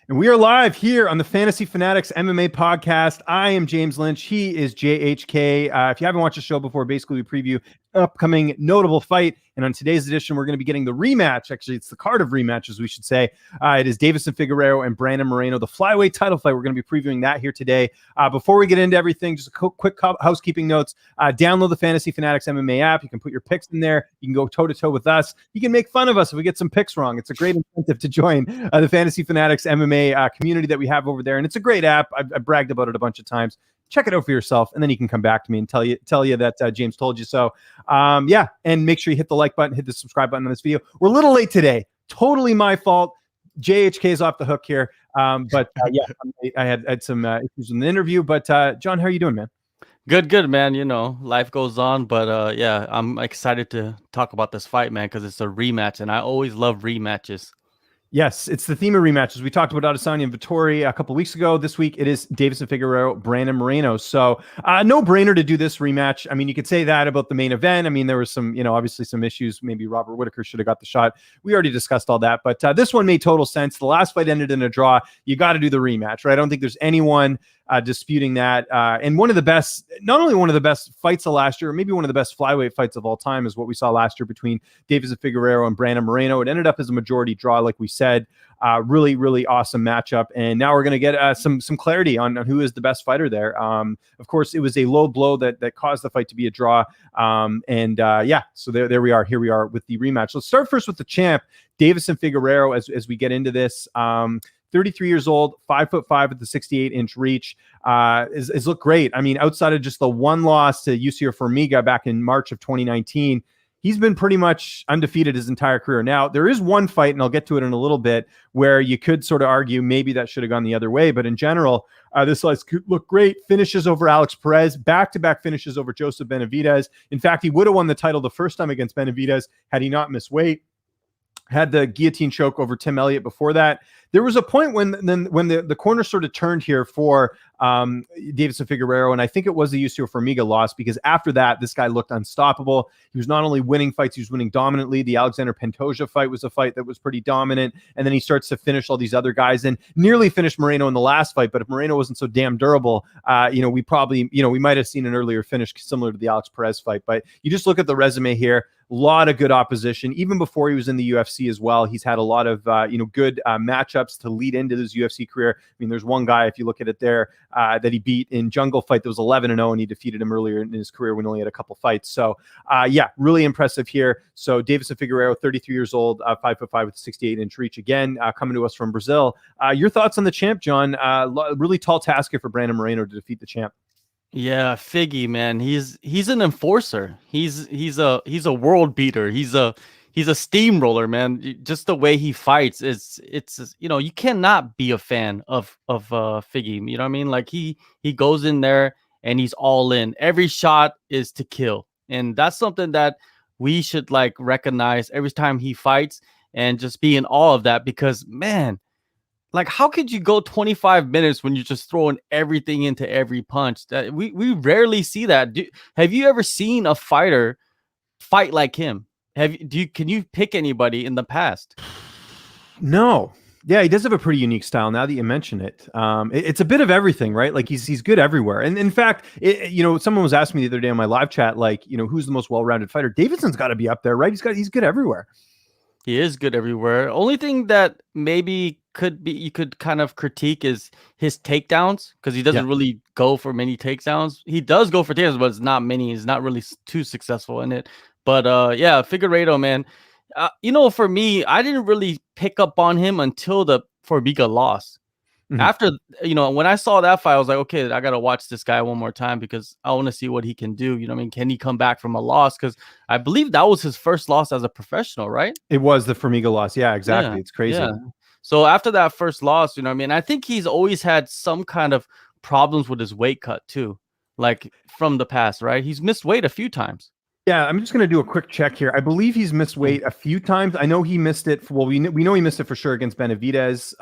And we are live here on the Fantasy Fanatics MMA podcast. I am James Lynch. He is JHK. If you haven't watched the show before, basically we preview upcoming notable fight. And on today's edition, we're going to be getting the rematch. Actually, it's the card of rematches, we should say. It is Deiveson Figueiredo and Brandon Moreno, the flyweight title fight. We're going to be previewing that here today. Before we get into everything, just a quick housekeeping notes. Download the Fantasy Fanatics MMA app. You can put your picks in there. You can go toe-to-toe with us. You can make fun of us if we get some picks wrong. It's a great incentive to join the Fantasy Fanatics MMA community that we have over there. And it's a great app. I've bragged about it a bunch of times. Check it out for yourself, and then you can come back to me and tell you that James told you so. Yeah, and make sure you hit the like button, hit the subscribe button on this video. We're a little late today. Totally my fault. JHK is off the hook here. But yeah, I had some issues in the interview. But John, how are you doing, man? Good, man. You know, life goes on. But yeah, I'm excited to talk about this fight, man, because it's a rematch, and I always love rematches. Yes, it's the theme of rematches. We talked about Adesanya and Vettori a couple of weeks ago. This week, it is Deiveson Figueiredo, Brandon Moreno. So no-brainer to do this rematch. I mean, you could say that about the main event. I mean, there was some, obviously some issues. Maybe Robert Whittaker should have got the shot. We already discussed all that. But this one made total sense. The last fight ended in a draw. You got to do the rematch, right? I don't think there's anyone disputing that. And one of the best, not only one of the best fights of last year, maybe one of the best flyweight fights of all time is what we saw last year between Deiveson Figueiredo and Brandon Moreno. It ended up as a majority draw, like we said. Really, really awesome matchup. And now we're going to get some clarity on who is the best fighter there. Of course, it was a low blow that caused the fight to be a draw. Yeah, so there we are. Here we are with the rematch. Let's start first with the champ, Deiveson Figueiredo, as we get into this. 33 years old, 5'5" with the 68-inch reach, is look great. I mean, outside of just the one loss to Yusir Formiga back in March of 2019, he's been pretty much undefeated his entire career. Now, there is one fight, and I'll get to it in a little bit, where you could sort of argue maybe that should have gone the other way. But in general, this look great. Finishes over Alex Perez, back-to-back finishes over Joseph Benavidez. In fact, he would have won the title the first time against Benavidez had he not missed weight. Had the guillotine choke over Tim Elliott before that. There was a point when the corner sort of turned here for Deiveson Figueiredo, and I think it was the Yusir Formiga loss, because after that, this guy looked unstoppable. He was not only winning fights, he was winning dominantly. The Alexander Pantoja fight was a fight that was pretty dominant, and then he starts to finish all these other guys and nearly finished Moreno in the last fight. But if Moreno wasn't so damn durable, we probably, we might have seen an earlier finish similar to the Alex Perez fight. But you just look at the resume here. A lot of good opposition. Even before he was in the UFC as well, he's had a lot of good matchups to lead into his UFC career. I mean, there's one guy, if you look at it there, that he beat in Jungle Fight that was 11-0, and he defeated him earlier in his career when he only had a couple fights. So yeah, really impressive here. So Deiveson Figueiredo, 33 years old, 5'5" with 68-inch reach. Again, coming to us from Brazil. Your thoughts on the champ, John? Really tall task here for Brandon Moreno to defeat the champ. Yeah, Figgy, man, he's an enforcer. He's a world beater. He's a steamroller, man. Just the way he fights, it's you cannot be a fan of Figgy. You know what I mean? Like he goes in there and he's all in. Every shot is to kill, and that's something that we should like recognize every time he fights and just be in awe of that, because man. Like, how could you go 25 minutes when you're just throwing everything into every punch? That we rarely see that. Have you ever seen a fighter fight like him? Can you pick anybody in the past? No. Yeah, he does have a pretty unique style. Now that you mention it, it's a bit of everything, right? Like he's good everywhere. And in fact, someone was asking me the other day on my live chat, like, who's the most well-rounded fighter? Davidson's got to be up there, right? He's good everywhere. He is good everywhere. Only thing that maybe you could kind of critique is his takedowns, because he doesn't really go for many takedowns. He does go for takedowns, but it's not many. He's not really too successful in it. But yeah, Figueiredo, man. For me, I didn't really pick up on him until the Formiga loss. Mm-hmm. After, when I saw that fight, I was like, okay, I got to watch this guy one more time because I want to see what he can do. Can he come back from a loss? Because I believe that was his first loss as a professional, right? It was the Formiga loss. Yeah, exactly. Yeah, it's crazy. Yeah. So after that first loss, I think he's always had some kind of problems with his weight cut too, like from the past, right? He's missed weight a few times. Yeah, I'm just going to do a quick check here. I believe he's missed weight a few times. I know he missed it. Well, we know he missed it for sure against Benavidez.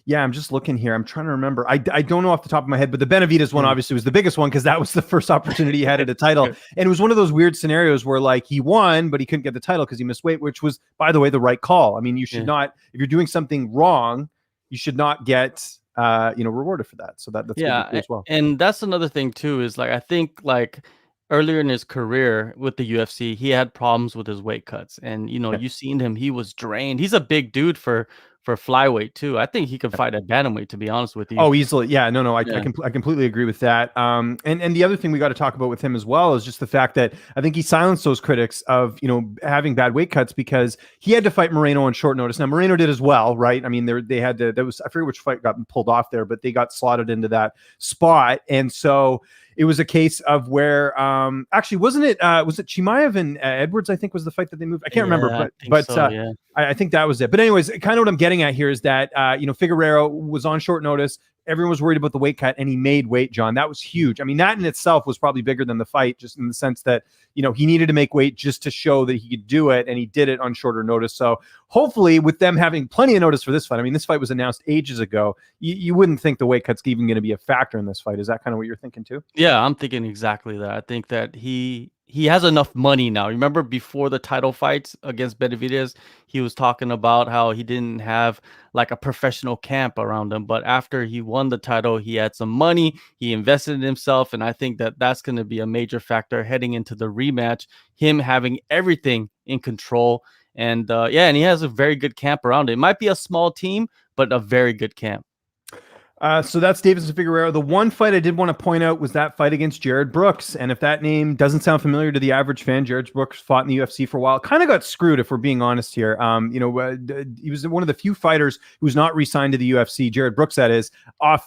Yeah, I'm just looking here. I'm trying to remember. I don't know off the top of my head, but the Benavidez one obviously was the biggest one because that was the first opportunity he had at a title. And it was one of those weird scenarios where like he won, but he couldn't get the title because he missed weight, which was, by the way, the right call. I mean, you should not, if you're doing something wrong, you should not get rewarded for that. So that's good to do as well. And that's another thing too, is like I think like earlier in his career with the UFC, he had problems with his weight cuts. And you seen him, he was drained. He's a big dude for flyweight too. I think he could fight at bantamweight, to be honest with you. Oh, easily. Yeah, no, I completely agree with that. And the other thing we got to talk about with him as well is just the fact that I think he silenced those critics of, having bad weight cuts, because he had to fight Moreno on short notice. Now Moreno did as well, right? I mean, they had to, I forget which fight got pulled off there, but they got slotted into that spot. And so it was a case of where, actually, was it Chimaev and Edwards? I think was the fight that they moved. I can't remember, but I think that was it. But anyways, kind of what I'm getting at here is that Figueiredo was on short notice. Everyone was worried about the weight cut, and he made weight, John. That was huge. I mean, that in itself was probably bigger than the fight, just in the sense that, he needed to make weight just to show that he could do it, and he did it on shorter notice. So hopefully with them having plenty of notice for this fight, I mean, this fight was announced ages ago. You wouldn't think the weight cut's even going to be a factor in this fight. Is that kind of what you're thinking too? Yeah, I'm thinking exactly that. I think that he has enough money now. Remember before the title fights against Benavidez, he was talking about how he didn't have like a professional camp around him. But after he won the title, he had some money, he invested in himself. And I think that that's going to be a major factor heading into the rematch, him having everything in control. And and he has a very good camp around it. It might be a small team, but a very good camp. So that's Deiveson Figueiredo. The one fight I did want to point out was that fight against Jared Brooks. And if that name doesn't sound familiar to the average fan, Jared Brooks fought in the UFC for a while. Kind of got screwed, if we're being honest here. He was one of the few fighters who was not re-signed to the UFC. Jared Brooks, that is,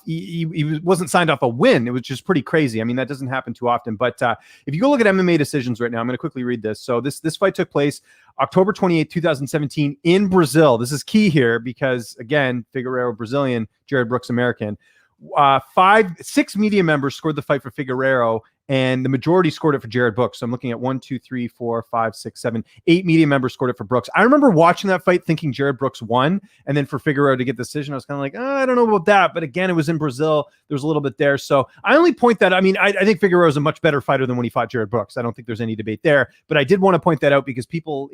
he wasn't signed off a win. It was just pretty crazy. I mean, that doesn't happen too often. But if you go look at MMA decisions right now, I'm going to quickly read this. So this fight took place October 28, 2017 in Brazil. This is key here because, again, Figueiredo Brazilian, Jared Brooks American. 6 media members scored the fight for Figueiredo, and the majority scored it for Jared Brooks. So I'm looking at 1, 2, 3, 4, 5, 6, 7, 8 media members scored it for Brooks. I remember watching that fight thinking Jared Brooks won, and then for Figueiredo to get the decision, I was kind of like, I don't know about that. But again, it was in Brazil. There was a little bit there. So I only point that. I mean, I think Figueiredo is a much better fighter than when he fought Jared Brooks. I don't think there's any debate there. But I did want to point that out because people,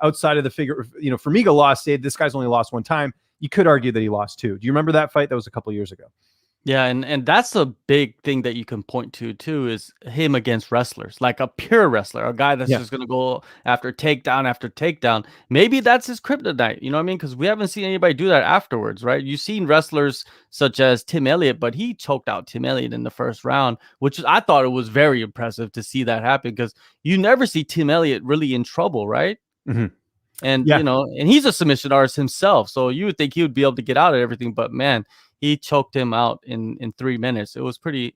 outside of the Formiga loss, say this guy's only lost one time. You could argue that he lost two. Do you remember that fight? That was a couple of years ago. Yeah, and that's a big thing that you can point to too, is him against wrestlers, like a pure wrestler, a guy that's just going to go after takedown after takedown. Maybe that's his kryptonite, you know what I mean? Because we haven't seen anybody do that afterwards, right? You've seen wrestlers such as Tim Elliott, but he choked out Tim Elliott in the first round, which I thought it was very impressive to see that happen, because you never see Tim Elliott really in trouble, right? Mm-hmm. And and he's a submission artist himself, so you would think he would be able to get out of everything, but man, he choked him out in 3 minutes. It was pretty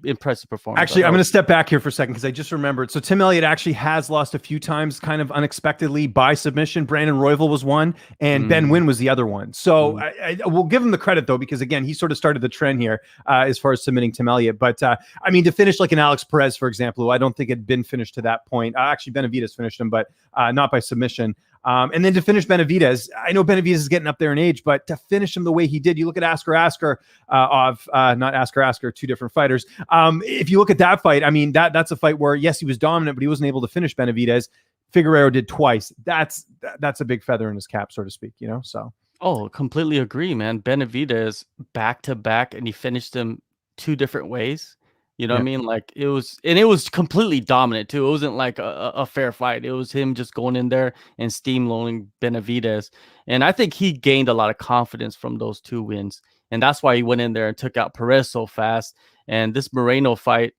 impressive performance. Actually, I'm going to step back here for a second because I just remembered. So Tim Elliott actually has lost a few times kind of unexpectedly by submission. Brandon Royval was one, and Ben Nguyen was the other one. So I will give him the credit, though, because, again, he sort of started the trend here as far as submitting Tim Elliott. But, I mean, to finish like an Alex Perez, for example, who I don't think had been finished to that point. Actually, Benavidez finished him, but not by submission. And then to finish Benavidez, I know Benavidez is getting up there in age, but to finish him the way he did, you look at not Asker, two different fighters. If you look at that fight, I mean, that's a fight where, yes, he was dominant, but he wasn't able to finish Benavidez. Figueiredo did twice. That's a big feather in his cap, so to speak, so. Oh, completely agree, man. Benavidez back to back, and he finished him 2 different ways. You know what I mean? Like it was completely dominant too. It wasn't like a fair fight. It was him just going in there and steamrolling Benavidez. And I think he gained a lot of confidence from those 2 wins. And that's why he went in there and took out Perez so fast. And this Moreno fight,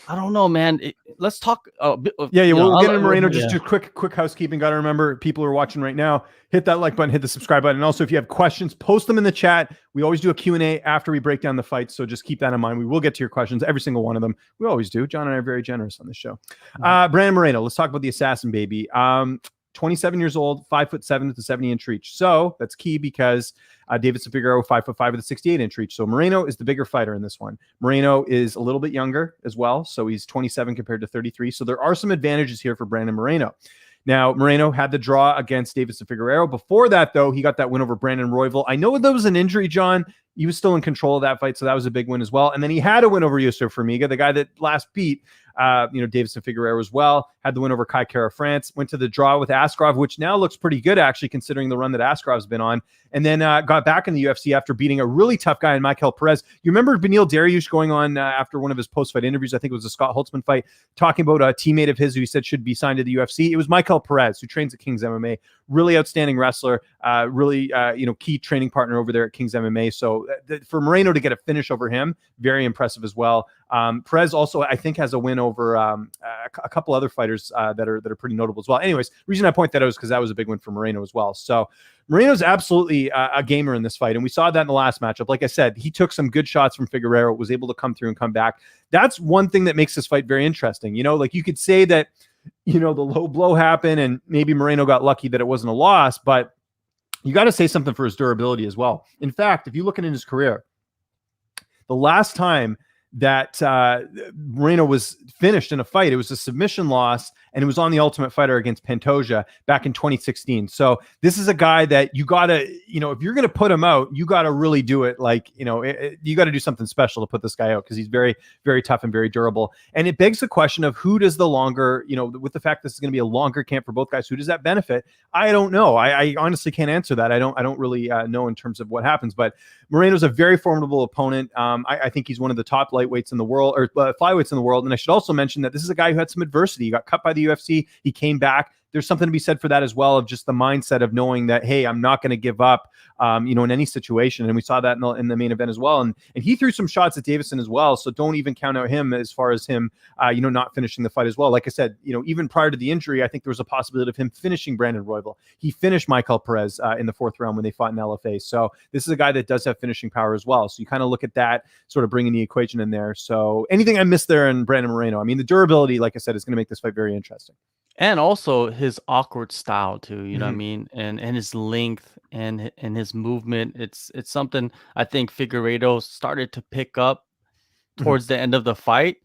I don't know, man. Let's talk. We'll get into Moreno. Just quick housekeeping. Got to remember, people who are watching right now, hit that like button, hit the subscribe button. And also, if you have questions, post them in the chat. We always do a Q&A after we break down the fight. So just keep that in mind. We will get to your questions, every single one of them. We always do. John and I are very generous on this show. Brandon Moreno, let's talk about the assassin, baby. 27 years old, 5'7" with the 70-inch reach. So that's key because Deiveson Figueiredo 5'5" with a 68-inch reach. So Moreno is the bigger fighter in this one. Moreno is a little bit younger as well. So he's 27 compared to 33. So there are some advantages here for Brandon Moreno. Now, Moreno had the draw against Deiveson Figueiredo. Before that, though, he got that win over Brandon Royval. I know there was an injury, John. he was still in control of that fight, so that was a big win as well. And then he had a win over Yusuf Formiga, the guy that last beat Deiveson Figueiredo as well. Had the win over Kai Kara France. Went to the draw with Askarov, which now looks pretty good actually, considering the run that Askarov's been on. And then got back in the UFC after beating a really tough guy in Michael Perez. You remember Beneil Dariush going on after one of his post-fight interviews, I think it was a Scott Holtzman fight, talking about a teammate of his who he said should be signed to the UFC. It was Michael Perez, who trains at King's MMA. Really outstanding wrestler, really key training partner over there at King's MMA. So for Moreno to get a finish over him, very impressive as well. Perez also, I think, has a win over a couple other fighters that are pretty notable as well. Anyways, reason I point that out is because that was a big win for Moreno as well. So Moreno's absolutely a gamer in this fight, and we saw that in the last matchup. Like I said, he took some good shots from Figueiredo, was able to come through and come back. That's one thing that makes this fight very interesting. Like you could say that, the low blow happened and maybe Moreno got lucky that it wasn't a loss, but you got to say something for his durability as well. In fact, if you look at in his career, the last time that Moreno was finished in a fight, it was a submission loss, and it was on the Ultimate Fighter against Pantoja back in 2016. So this is a guy that you gotta, if you're gonna put him out, you gotta really do it like, you gotta do something special to put this guy out, because he's very, very tough and very durable. And it begs the question of who does the longer, with the fact this is gonna be a longer camp for both guys, who does that benefit? I don't know. I honestly can't answer that. I don't really know in terms of what happens, but Moreno's a very formidable opponent. I think he's one of the top lightweights in the world, or flyweights in the world. And I should also mention that this is a guy who had some adversity. He got cut by the UFC. He came back. There's something to be said for that as well, of just the mindset of knowing that, hey, I'm not going to give up, in any situation. And we saw that in the main event as well. And he threw some shots at Deiveson as well. So don't even count out him as far as him, not finishing the fight as well. Like I said, even prior to the injury, I think there was a possibility of him finishing Brandon Royval. He finished Michael Perez in the 4th round when they fought in LFA. So this is a guy that does have finishing power as well. So you kind of look at that, sort of bringing the equation in there. So anything I missed there in Brandon Moreno? I mean, the durability, like I said, is going to make this fight very interesting. And also his awkward style too, you know what I mean? And his length and his movement. It's something I think Figueiredo started to pick up towards the end of the fight,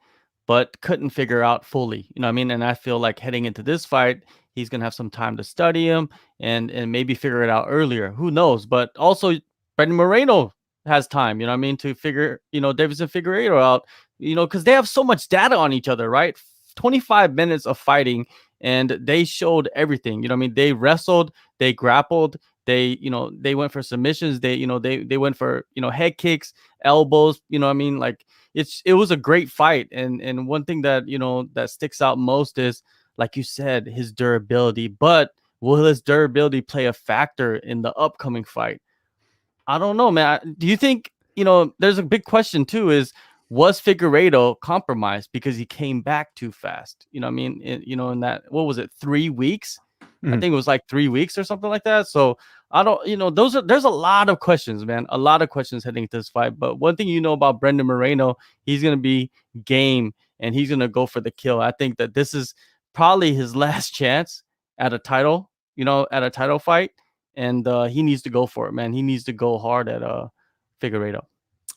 but couldn't figure out fully. You know what I mean? And I feel like heading into this fight, he's gonna have some time to study him and maybe figure it out earlier. Who knows? But also Brandon Moreno has time, you know what I mean, to figure, Deiveson Figueiredo out, because they have so much data on each other, right? 25 minutes of fighting, and they showed everything. You know what I mean? They wrestled, they grappled, they went for submissions, they went for, head kicks, elbows, you know what I mean? Like it was a great fight. And one thing that, that sticks out most is, like you said, his durability. But will his durability play a factor in the upcoming fight? I don't know, man. Do you think, there's a big question too, is was Figueiredo compromised because he came back too fast? You know what I mean? In that, what was it, 3 weeks? I think it was like 3 weeks or something like that. So I don't, there's a lot of questions, man. A lot of questions heading to this fight. But one thing about Brandon Moreno, he's going to be game and he's going to go for the kill. I think that this is probably his last chance at a title, at a title fight. And he needs to go for it, man. He needs to go hard at Figueiredo.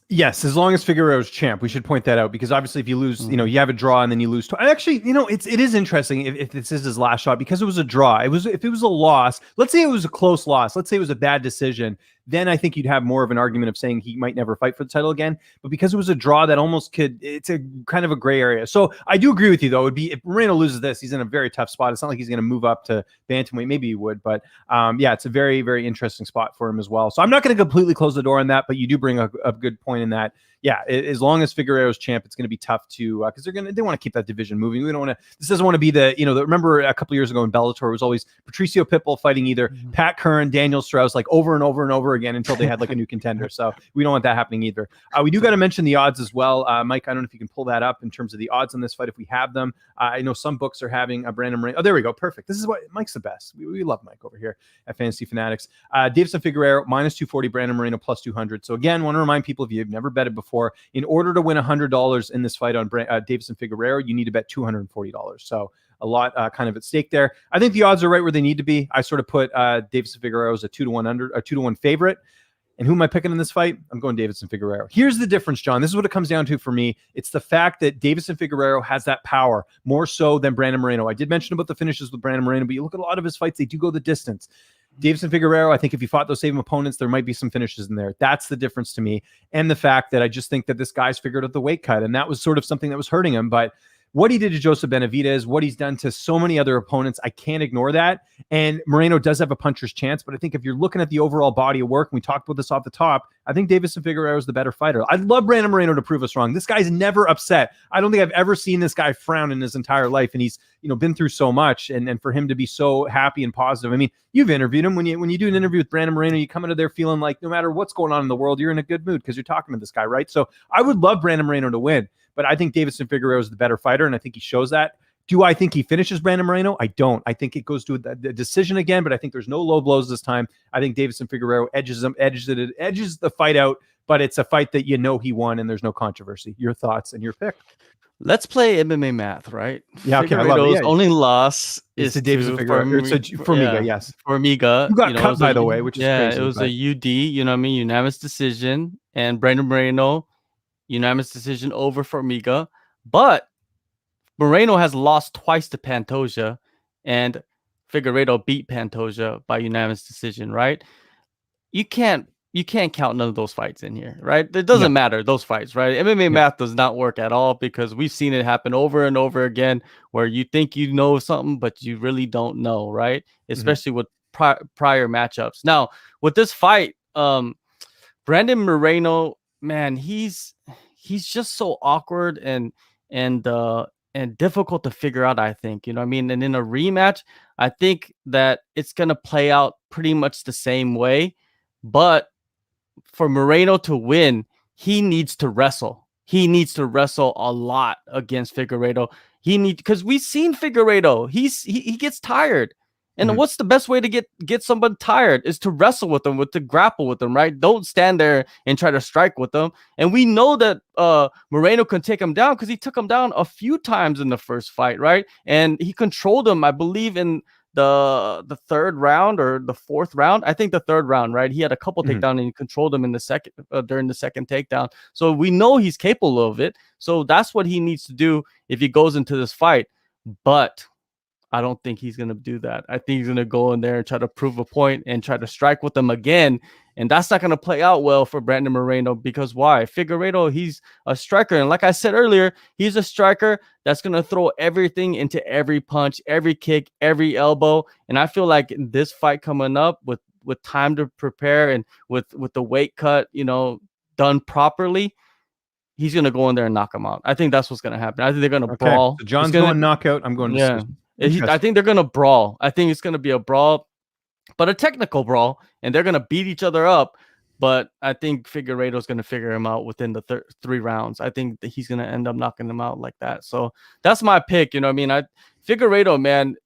Yes, as long as Figueiredo's champ, we should point that out, because obviously if you lose, you have a draw and then you lose. Actually, it is interesting if this is his last shot, because it was a draw. If it was a loss, let's say it was a close loss, let's say it was a bad decision, then I think you'd have more of an argument of saying he might never fight for the title again. But because it was a draw, that almost it's a kind of a gray area. So I do agree with you, though. It would be, if Moreno loses this, he's in a very tough spot. It's not like he's going to move up to bantamweight. Maybe he would, but it's a very, very interesting spot for him as well. So I'm not going to completely close the door on that, but you do bring a good point in that. Yeah, as long as Figueiredo's champ, it's going to be tough to, because they want to keep that division moving. We don't want to. This doesn't want to be remember a couple of years ago in Bellator, it was always Patricio Pitbull fighting either Pat Curran, Daniel Strauss, like over and over and over again until they had like a new contender. So we don't want that happening either. We do got to mention the odds as well, Mike. I don't know if you can pull that up in terms of the odds on this fight if we have them. I know some books are having a Brandon Moreno. Oh, there we go. Perfect. This is what Mike's the best. We love Mike over here at Fantasy Fanatics. Deiveson Figueiredo -240, Brandon Moreno +200. So again, want to remind people, if you've never betted before, in order to win $100 in this fight on Deiveson Figueiredo, you need to bet $240. So a lot kind of at stake there. I think the odds are right where they need to be. I sort of put Deiveson Figueiredo as a 2-to-1 favorite. And who am I picking in this fight? I'm going Deiveson Figueiredo. Here's the difference, John. This is what it comes down to for me. It's the fact that Deiveson Figueiredo has that power more so than Brandon Moreno. I did mention about the finishes with Brandon Moreno, but you look at a lot of his fights, they do go the distance. Deiveson Figueiredo, I think if he fought those same opponents, there might be some finishes in there. That's the difference to me. And the fact that I just think that this guy's figured out the weight cut, and that was sort of something that was hurting him. But what he did to Joseph Benavidez, what he's done to so many other opponents, I can't ignore that. And Moreno does have a puncher's chance, but I think if you're looking at the overall body of work, and we talked about this off the top, I think Deiveson Figueiredo is the better fighter. I'd love Brandon Moreno to prove us wrong. This guy's never upset. I don't think I've ever seen this guy frown in his entire life, and he's been through so much, and for him to be so happy and positive. I mean, you've interviewed him. When you do an interview with Brandon Moreno, you come into there feeling like no matter what's going on in the world, you're in a good mood because you're talking to this guy, right? So I would love Brandon Moreno to win. But I think Deiveson Figueiredo is the better fighter, and I think he shows that. Do I think he finishes Brandon Moreno? I don't. I think it goes to the decision again, but I think there's no low blows this time. I think Deiveson Figueiredo edges the fight out, but it's a fight that he won, and there's no controversy. Your thoughts and your pick? Let's play MMA math, right? Yeah, okay. I love it. Yeah. Only loss is to Deiveson Figueiredo. Formiga, yes. Formiga. You got cut, by the way, which is crazy. It was a UD, unanimous decision, and Brandon Moreno, unanimous decision over Formiga. But Moreno has lost twice to Pantoja, and Figueiredo beat Pantoja by unanimous decision, right? You can't count none of those fights in here, right? It doesn't matter, those fights, right? MMA math does not work at all, because we've seen it happen over and over again where you think you know something, but you really don't know, right? Especially with prior matchups. Now, with this fight, Brandon Moreno, man, he's just so awkward and difficult to figure out, I think. And in a rematch, I think that it's going to play out pretty much the same way. But for Moreno to win, he needs to wrestle. He needs to wrestle a lot against Figueiredo. Because we've seen Figueiredo. He gets tired. And what's the best way to get somebody tired is to wrestle with them, to grapple with them, right? Don't stand there and try to strike with them. And we know that Moreno can take him down because he took him down a few times in the first fight, right? And he controlled him, I believe, in the third round or the fourth round. I think the third round, right? He had a couple takedowns and he controlled him in the second during the second takedown. So we know he's capable of it. So that's what he needs to do if he goes into this fight. But I don't think he's going to do that. I think he's going to go in there and try to prove a point and try to strike with them again. And that's not going to play out well for Brandon Moreno, because why? Figueiredo, he's a striker. And like I said earlier, he's a striker that's going to throw everything into every punch, every kick, every elbow. And I feel like this fight coming up with time to prepare and with the weight cut, done properly, he's going to go in there and knock him out. I think that's what's going to happen. I think they're going to brawl. So John's going knockout. I'm going decision. I think they're going to brawl. I think it's going to be a brawl, but a technical brawl, and they're going to beat each other up. But I think Figueiredo's going to figure him out within the 3 rounds. I think that he's going to end up knocking him out like that. So that's my pick. Figueiredo, man,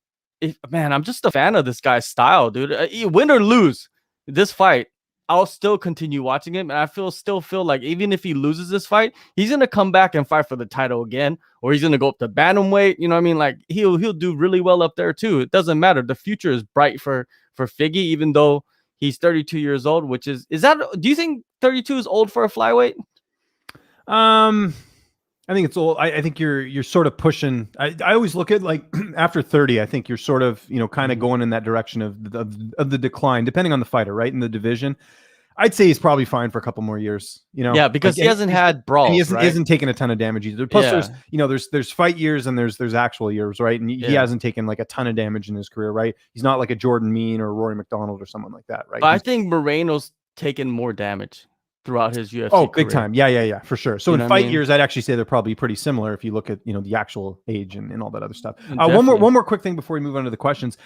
I'm just a fan of this guy's style, dude. Win or lose this fight, I'll still continue watching him, and I still feel like even if he loses this fight, he's gonna come back and fight for the title again, or he's gonna go up to bantamweight. Like he'll do really well up there too. It doesn't matter. The future is bright for Figgy, even though he's 32 years old. Which is that? Do you think 32 is old for a flyweight? I think it's old. I think you're sort of pushing. I always look at like after 30. I think you're sort of kind of going in that direction of the decline, depending on the fighter, right, in the division. I'd say he's probably fine for a couple more years. Yeah, because he hasn't had brawls. He hasn't taken a ton of damage either. Plus, there's fight years and there's actual years, right? And he hasn't taken like a ton of damage in his career, right? He's not like a Jordan Mean or Rory McDonald or someone like that, right? But I think Moreno's taken more damage throughout his UFC career. Big time. Yeah, for sure. So in fight years, I'd actually say they're probably pretty similar if you look at, the actual age and all that other stuff. One more quick thing before we move on to the questions.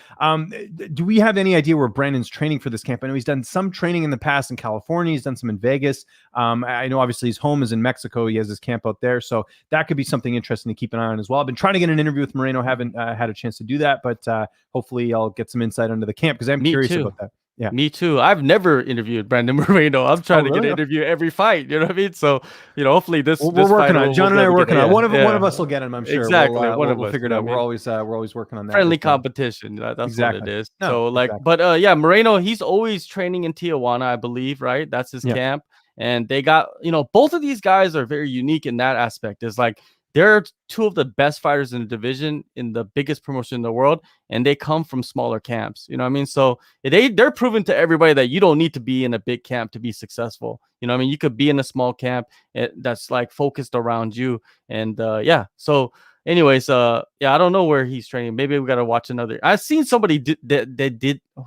Do we have any idea where Brandon's training for this camp? I know he's done some training in the past in California. He's done some in Vegas. I know obviously his home is in Mexico. He has his camp out there. So that could be something interesting to keep an eye on as well. I've been trying to get an interview with Moreno. Haven't had a chance to do that, but hopefully I'll get some insight into the camp because I'm curious about that. Yeah, me too. I've never interviewed Brandon Moreno. I'm trying to get an interview every fight. You know what I mean? So, hopefully we're working on it. John and I are working on it. One of us will get him, I'm sure. Exactly. We'll figure it out. We're always working on that. Friendly competition. That's exactly what it is. No, so but Moreno, he's always training in Tijuana, I believe, right? That's his camp. And they got, both of these guys are very unique in that aspect. It's like they're two of the best fighters in the division in the biggest promotion in the world, and they come from smaller camps. You know what I mean? So they're proving to everybody that you don't need to be in a big camp to be successful. You know what I mean? You could be in a small camp that's like focused around you. And yeah. So anyways, yeah, I don't know where he's training. Maybe we gotta watch another. I've seen somebody did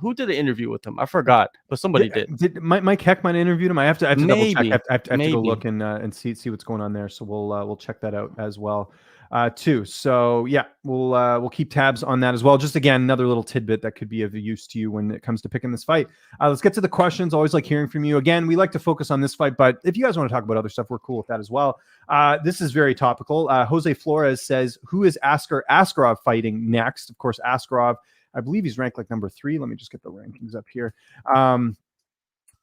who did an interview with him. I forgot, but somebody did. Did Mike Heckman interviewed him? I have to double check. Maybe, I have to go look maybe. and see what's going on there. So we'll check that out as well, too. So yeah, we'll keep tabs on that as well. Just again, another little tidbit that could be of use to you when it comes to picking this fight. Let's get to the questions. Always like hearing from you. Again, we like to focus on this fight, but if you guys want to talk about other stuff, we're cool with that as well. This is very topical. Jose Flores says, "Who is Askar Askarov fighting next?" Of course, Askarov, I believe he's ranked like number 3. Let me just get the rankings up here.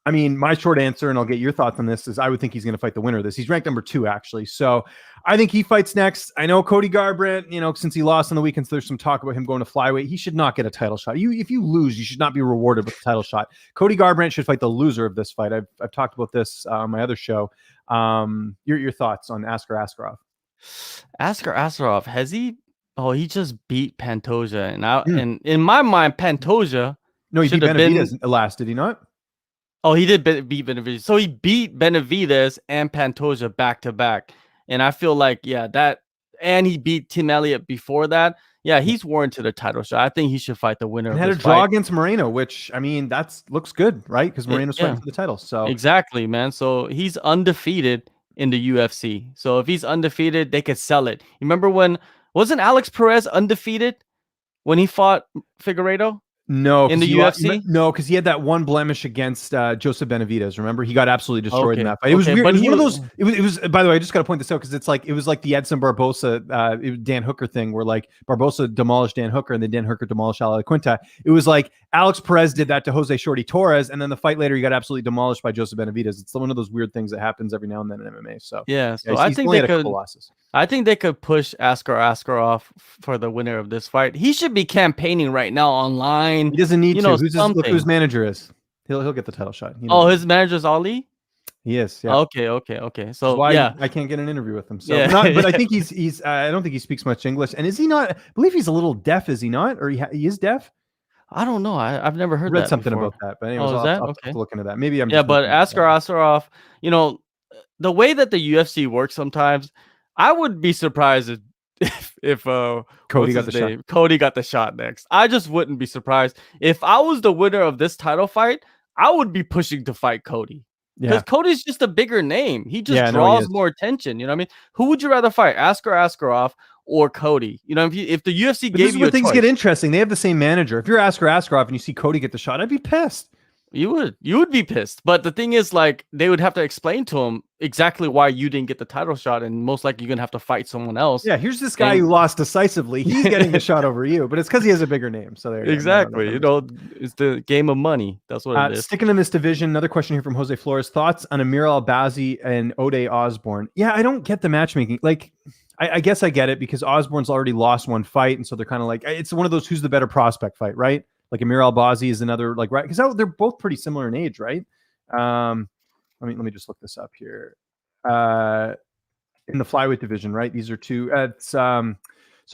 I mean, my short answer, and I'll get your thoughts on this, is I would think he's going to fight the winner of this. He's ranked number 2, actually. So I think he fights next. I know Cody Garbrandt, since he lost on the weekends, there's some talk about him going to flyweight. He should not get a title shot. If you lose, you should not be rewarded with a title shot. Cody Garbrandt should fight the loser of this fight. I've talked about this on my other show. Your thoughts on Askar Askarov? Askar Askarov, has he? Oh, he just beat Pantoja, and in my mind, Pantoja No, he beat should have been. Benavidez last, did he not? Oh, he did beat Benavidez. So he beat Benavidez and Pantoja back to back, and I feel like and he beat Tim Elliott before that. Yeah, he's warranted a title shot. I think he should fight the winner And of had a this draw fight. against Moreno, which I mean looks good, right? Because Moreno's fighting Yeah, for the title. So exactly, man. So he's undefeated in the UFC. So if he's undefeated, they could sell it. You remember when wasn't Alex Perez undefeated when he fought Figueiredo no, in because the UFC? because he had that one blemish against Joseph Benavidez. Remember, he got absolutely destroyed in Okay, that fight. It was okay, weird. but It was he one of was. those. It was. By the way, I just got to point this out because it was like the Edson Barbosa, Dan Hooker thing, where like Barbosa demolished Dan Hooker and then Dan Hooker demolished Ala Quinta. It was like Alex Perez did that to Jose Shorty Torres, and then the fight later he got absolutely demolished by Joseph Benavidez. It's one of those weird things that happens every now and then in MMA. So Yeah, so he's only had a couple losses. I think they could push Askar Askarov for the winner of this fight. He should be campaigning right now online. He doesn't need to. Look who his Something. manager is. He'll get the title shot. Oh, his manager's Ali? He is. Yeah. Okay. Which So is why yeah, I can't get an interview with him. So, yeah. but I think he's. I don't think he speaks much English. And is he not? I believe he's a little deaf. Is he not? Or he is deaf? I don't know. I've never heard Read that something before. about that. But anyways, Oh, is I'll that have okay? to look into that. Maybe I'm. Yeah, Just but Askar Askarov, the way that the UFC works sometimes, I would be surprised if Cody got the shot. Cody got the shot next. I just wouldn't be surprised. If I was the winner of this title fight, I would be pushing to fight Cody. Because Cody's just a bigger name. He just draws more attention. You know what I mean? Who would you rather fight, Askar Askarov or Cody? If the UFC gave you a things choice, get interesting. They have the same manager. If you're Askar Askarov and you see Cody get the shot, I'd be pissed. You would be pissed. But the thing is, like, they would have to explain to him exactly why you didn't get the title shot, and most likely you're gonna have to fight someone else. Yeah, here's this guy who lost decisively. He's getting the shot over you, but it's because he has a bigger name. So there. Exactly. It's the game of money. That's what it is. Sticking in this division, another question here from Jose Flores. Thoughts on Amir Albazi and Ode Osborne? Yeah, I don't get the matchmaking. Like, I guess I get it because Osborne's already lost one fight, and so they're kind of like, it's one of those who's the better prospect fight, right? Like Amir Albazi is another, like, right, because they're both pretty similar in age, right? Let me just look this up here. In the flyweight division, right? These are two. So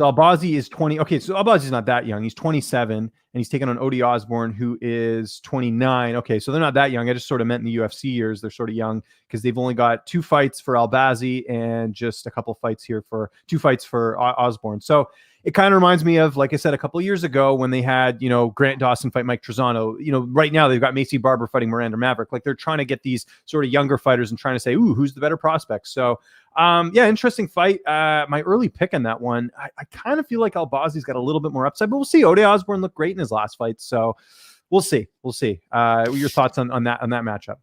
Albazi is 20. Okay, so Albazi's not that young. He's 27, and he's taking on Ode Osborne, who is 29. Okay, so they're not that young. I just sort of meant in the UFC years, they're sort of young because they've only got 2 fights for Albazi and just a couple fights here for 2 fights for Osborne. So it kind of reminds me of, like I said, a couple of years ago when they had, Grant Dawson fight Mike Trezano. Right now they've got Macy Barber fighting Miranda Maverick. Like they're trying to get these sort of younger fighters and trying to say, ooh, who's the better prospect? So, interesting fight. My early pick on that one, I kind of feel like Albazi's got a little bit more upside, but we'll see. Ode Osborne looked great in his last fight, so we'll see. Your thoughts on that matchup?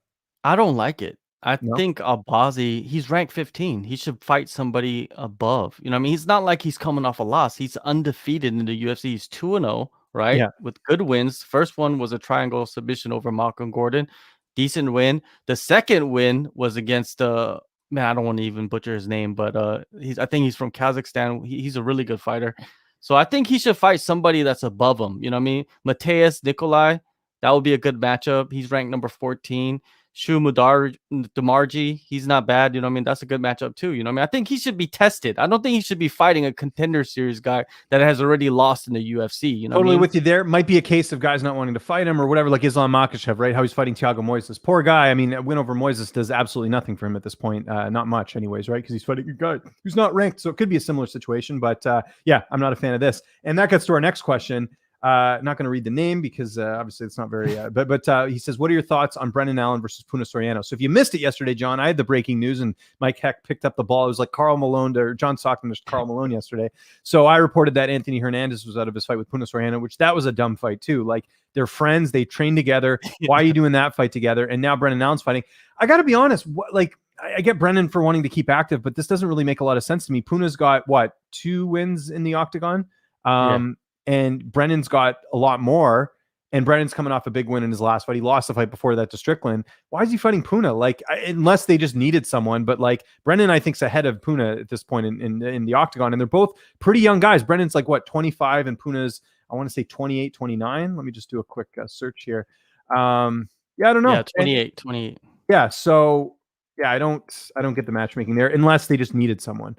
I don't like it. I think Albazi, he's ranked 15. He should fight somebody above. You know what I mean? He's not like he's coming off a loss. He's undefeated in the UFC. He's 2-0, right? Yeah. With good wins. First one was a triangle submission over Malcolm Gordon. Decent win. The second win was against man, I don't want to even butcher his name, but I think he's from Kazakhstan. He's a really good fighter. So I think he should fight somebody that's above him. You know what I mean? Mateus Nikolai. That would be a good matchup. He's ranked number 14. Damarji, he's not bad. You know what I mean? That's a good matchup too. You know what I mean? I think he should be tested. I don't think he should be fighting a contender series guy that has already lost in the UFC. You know Totally what I mean? with you there. Might be a case of guys not wanting to fight him or whatever, like Islam Makhachev, right? How he's fighting Thiago Moises. Poor guy. I mean, a win over Moises does absolutely nothing for him at this point. Not much anyways, right? Because he's fighting a guy who's not ranked. So it could be a similar situation. But yeah, I'm not a fan of this. And that gets to our next question. Not going to read the name because obviously it's not very, but he says, what are your thoughts on Brendan Allen versus Puna Soriano? So if you missed it yesterday, John, I had the breaking news and Mike Heck picked up the ball. It was like Carl Malone or John Stockton versus Carl Malone yesterday. So I reported that Anthony Hernandez was out of his fight with Puna Soriano, which that was a dumb fight too. Like they're friends. They train together. Why are you doing that fight together? And now Brendan Allen's fighting. I got to be honest. I get Brendan for wanting to keep active, but this doesn't really make a lot of sense to me. Puna's got 2 wins in the octagon. And Brennan's got a lot more. And Brennan's coming off a big win in his last fight. He lost the fight before that to Strickland. Why is he fighting Puna? Like, unless they just needed someone. But like Brennan, I think, is ahead of Puna at this point in the octagon. And they're both pretty young guys. Brennan's like 25, and Puna's, I want to say 28, 29. Let me just do a quick search here. Yeah, I don't know. Yeah, 28. Yeah, so yeah, I don't get the matchmaking there unless they just needed someone.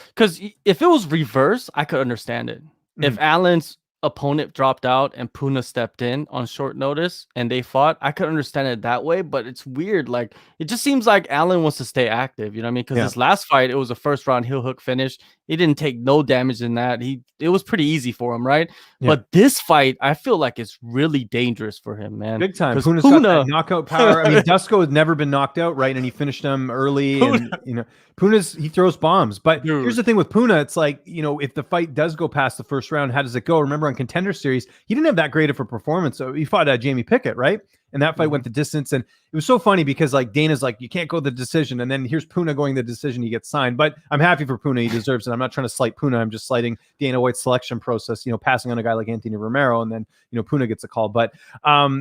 Because if it was reverse, I could understand it. If Allen's opponent dropped out and Puna stepped in on short notice and they fought, I could understand it that way. But it's weird. Like, it just seems like Allen wants to stay active. You know what I mean? Because his last fight, it was a first round heel hook finish. He didn't take no damage in that. It was pretty easy for him, right? Yeah. But this fight, I feel like it's really dangerous for him, man. Big time. Puna's got that knockout power. I mean, Dusko has never been knocked out, right? And he finished him early. And you know, he throws bombs. But here's the thing with Puna, it's like, you know, if the fight does go past the first round, how does it go? Remember on Contender Series, he didn't have that great of a performance. So he fought Jamie Pickett, right? And that fight went the distance. And it was so funny because like Dana's like, you can't go the decision. And then here's Puna going the decision. He gets signed. But I'm happy for Puna. He deserves it. I'm not trying to slight Puna. I'm just slighting Dana White's selection process, you know, passing on a guy like Anthony Romero. And then, you know, Puna gets a call. But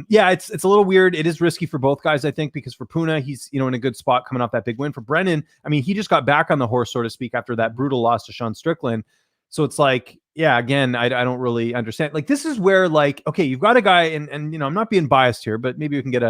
yeah, it's a little weird. It is risky for both guys, I think, because for Puna, he's, you know, in a good spot coming off that big win. For Brennan, I mean, he just got back on the horse, so to speak, after that brutal loss to Sean Strickland. So it's like, yeah, again, I don't really understand. Like, this is where, like, okay, you've got a guy, and you know, I'm not being biased here, but maybe we can get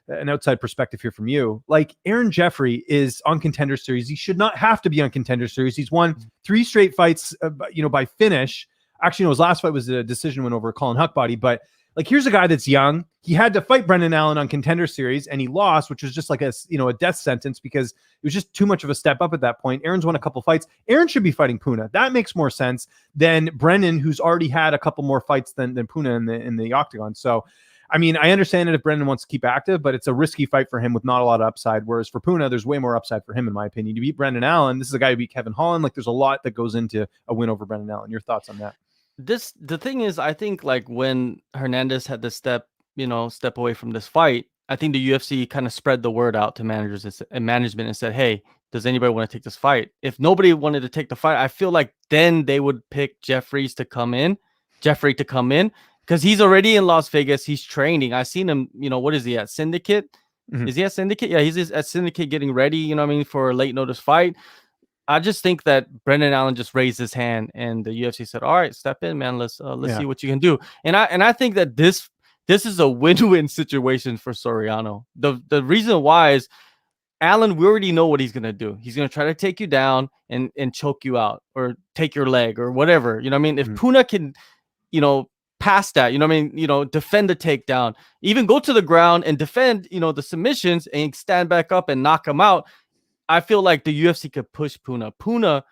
an outside perspective here from you. Like, Aaron Jeffrey is on Contender Series. He should not have to be on Contender Series. He's won 3 straight fights, you know, by finish. Actually, no, his last fight was a decision win over Colin Huckbody. But like, here's a guy that's young. He had to fight Brendan Allen on Contender Series, and he lost, which was just like a death sentence because it was just too much of a step up at that point. Aaron's won a couple fights. Aaron should be fighting Puna. That makes more sense than Brendan, who's already had a couple more fights than Puna in the octagon. So, I mean, I understand it if Brendan wants to keep active, but it's a risky fight for him with not a lot of upside. Whereas for Puna, there's way more upside for him, in my opinion. To beat Brendan Allen, this is a guy who beat Kevin Holland. Like, there's a lot that goes into a win over Brendan Allen. Your thoughts on that? The thing is, I think like when Hernandez had to step away from this fight, I think the UFC kind of spread the word out to managers and management and said, hey, does anybody want to take this fight? If nobody wanted to take the fight, I feel like then they would pick Jeffrey to come in because he's already in Las Vegas. He's training. I've seen him, you know, what is he at Syndicate? Is he at Syndicate? Yeah, he's at Syndicate getting ready, you know what I mean, for a late notice fight. I just think that Brendan Allen just raised his hand and the UFC said, all right, step in, man. Let's see what you can do. And I think that this is a win-win situation for Soriano. The reason why is Allen, we already know what he's going to do. He's going to try to take you down and choke you out or take your leg or whatever. You know what I mean? If Puna can, you know, pass that, you know what I mean? You know, defend the takedown, even go to the ground and defend, you know, the submissions and stand back up and knock him out. I feel like the UFC could push Puna. Puna,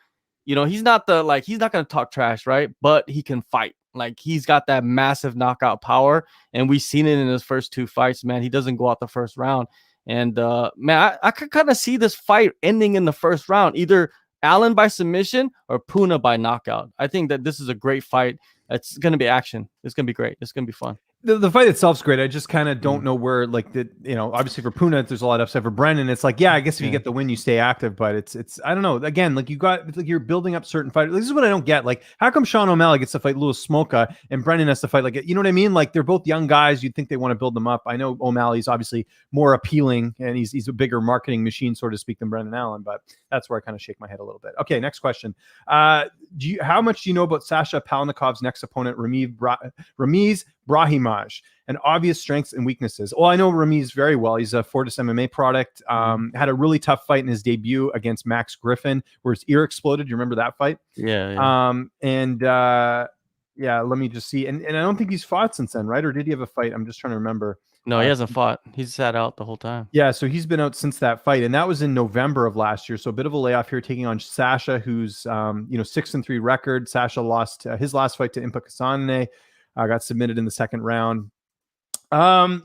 you know, he's not going to talk trash, right? But he can fight. Like, he's got that massive knockout power. And we've seen it in his first 2 fights, man. He doesn't go out the first round. And, man, I could kind of see this fight ending in the first round, either Allen by submission or Puna by knockout. I think that this is a great fight. It's going to be action. It's going to be great. It's going to be fun. The fight itself's great. I just kind of don't know where, like, you know, obviously for Puna, there's a lot of upside. For Brendan, it's like, yeah, I guess if you get the win, you stay active, but it's I don't know. Again, like, you're building up certain fighters. This is what I don't get. Like, how come Sean O'Malley gets to fight Louis Smolka and Brendan has to fight, like, you know what I mean? Like, they're both young guys. You'd think they want to build them up. I know O'Malley's obviously more appealing and he's a bigger marketing machine, so to speak, than Brendan Allen, but that's where I kind of shake my head a little bit. Okay, next question. How much do you know about Sasha Palnikov's next opponent, Ramiz Brahimaj, and obvious strengths and weaknesses. Well, I know Ramiz very well. He's a Fortis MMA product. Had a really tough fight in his debut against Max Griffin, where his ear exploded. You remember that fight? Yeah. Yeah, let me just see. And I don't think he's fought since then, right? Or did he have a fight? I'm just trying to remember. No, he hasn't fought. He's sat out the whole time. Yeah, so he's been out since that fight, and that was in November of last year. So a bit of a layoff here, taking on Sasha, who's 6-3 record. Sasha lost his last fight to Impa Kasane, got submitted in the second round. I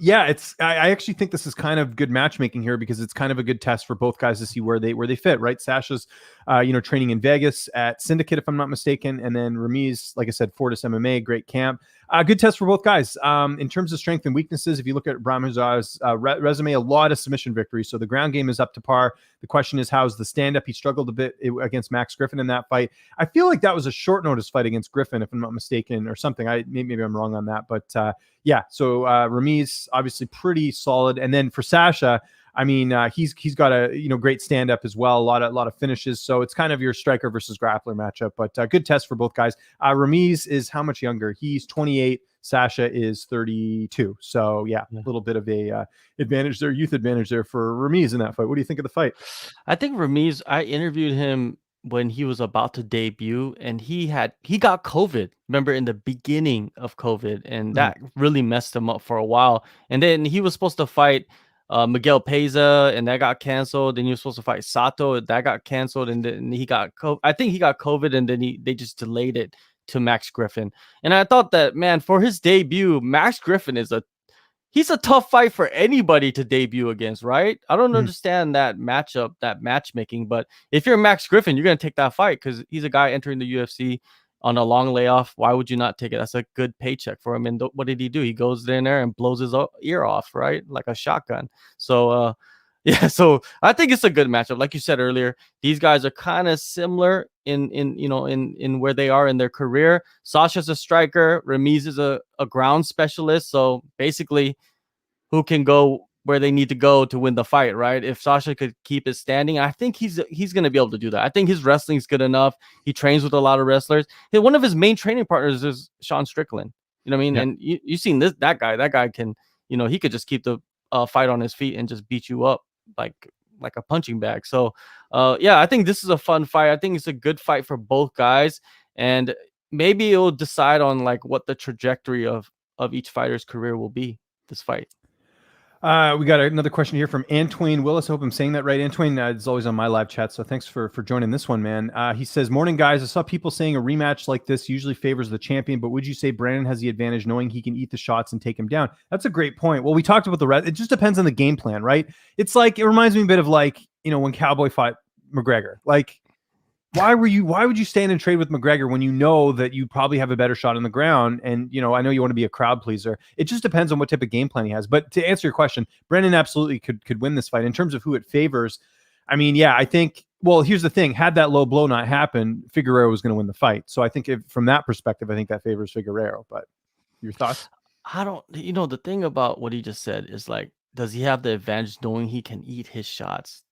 actually think this is kind of good matchmaking here because it's kind of a good test for both guys to see where they fit, right? Sasha's training in Vegas at Syndicate, if I'm not mistaken, and then Ramiz, like I said, Fortis MMA, great camp. Good test for both guys. In terms of strength and weaknesses, if you look at Brahimaj's resume, a lot of submission victories, so the ground game is up to par. The question is, how's the stand-up? He struggled a bit against Max Griffin in that fight. I feel like that was a short notice fight against Griffin, if I'm not mistaken, or something. Maybe I'm wrong on that, but so Ramiz obviously pretty solid, and then for Sasha, I mean, he's got a great stand up as well, a lot of finishes. So it's kind of your striker versus grappler matchup, but good test for both guys. Ramiz is how much younger? He's 28. Sasha is 32. So yeah, a little bit of a advantage there, youth advantage there for Ramiz in that fight. What do you think of the fight? I think Ramiz, I interviewed him when he was about to debut, and he got COVID. Remember, in the beginning of COVID, and that really messed him up for a while. And then he was supposed to fight Miguel Peza, and that got canceled. Then he was supposed to fight Sato, that got canceled, and then he got I think he got COVID, and then they just delayed it to Max Griffin. And I thought that, man, for his debut, Max Griffin he's a tough fight for anybody to debut against, right? I don't understand that matchup, that matchmaking, but if you're Max Griffin, you're going to take that fight because he's a guy entering the UFC on a long layoff. Why would you not take it? That's a good paycheck for him. And what did he do? He goes in there and blows his ear off, right? Like a shotgun. So, so I think it's a good matchup. Like you said earlier, these guys are kind of similar in where they are in their career. Sasha's a striker. Ramiz is a ground specialist. So basically, who can go where they need to go to win the fight, right? If Sasha could keep it standing, I think he's going to be able to do that. I think his wrestling is good enough. He trains with a lot of wrestlers. One of his main training partners is Sean Strickland. You know what I mean? Yeah. And you've seen that guy can, he could just keep the fight on his feet and just beat you up like a punching bag. So I think this is a fun fight. I think it's a good fight for both guys, and maybe it'll decide on like what the trajectory of each fighter's career will be, this fight. We got another question here from Antoine Willis. I hope I'm saying that right. Antoine is always on my live chat, so thanks for joining this one, man. He says, morning, guys. I saw people saying a rematch like this usually favors the champion, but would you say Brandon has the advantage knowing he can eat the shots and take him down? That's a great point. Well, we talked about the rest. It just depends on the game plan, right? It's like, it reminds me a bit of like, when Cowboy fought McGregor. Like, why would you stand and trade with McGregor when you know that you probably have a better shot on the ground? And, I know you want to be a crowd pleaser. It just depends on what type of game plan he has. But to answer your question, Brandon absolutely could win this fight. In terms of who it favors, I mean, yeah, I think, well, here's the thing. Had that low blow not happened, Figueiredo was going to win the fight. So I think from that perspective, I think that favors Figueiredo. But your thoughts? The thing about what he just said is like, does he have the advantage knowing he can eat his shots?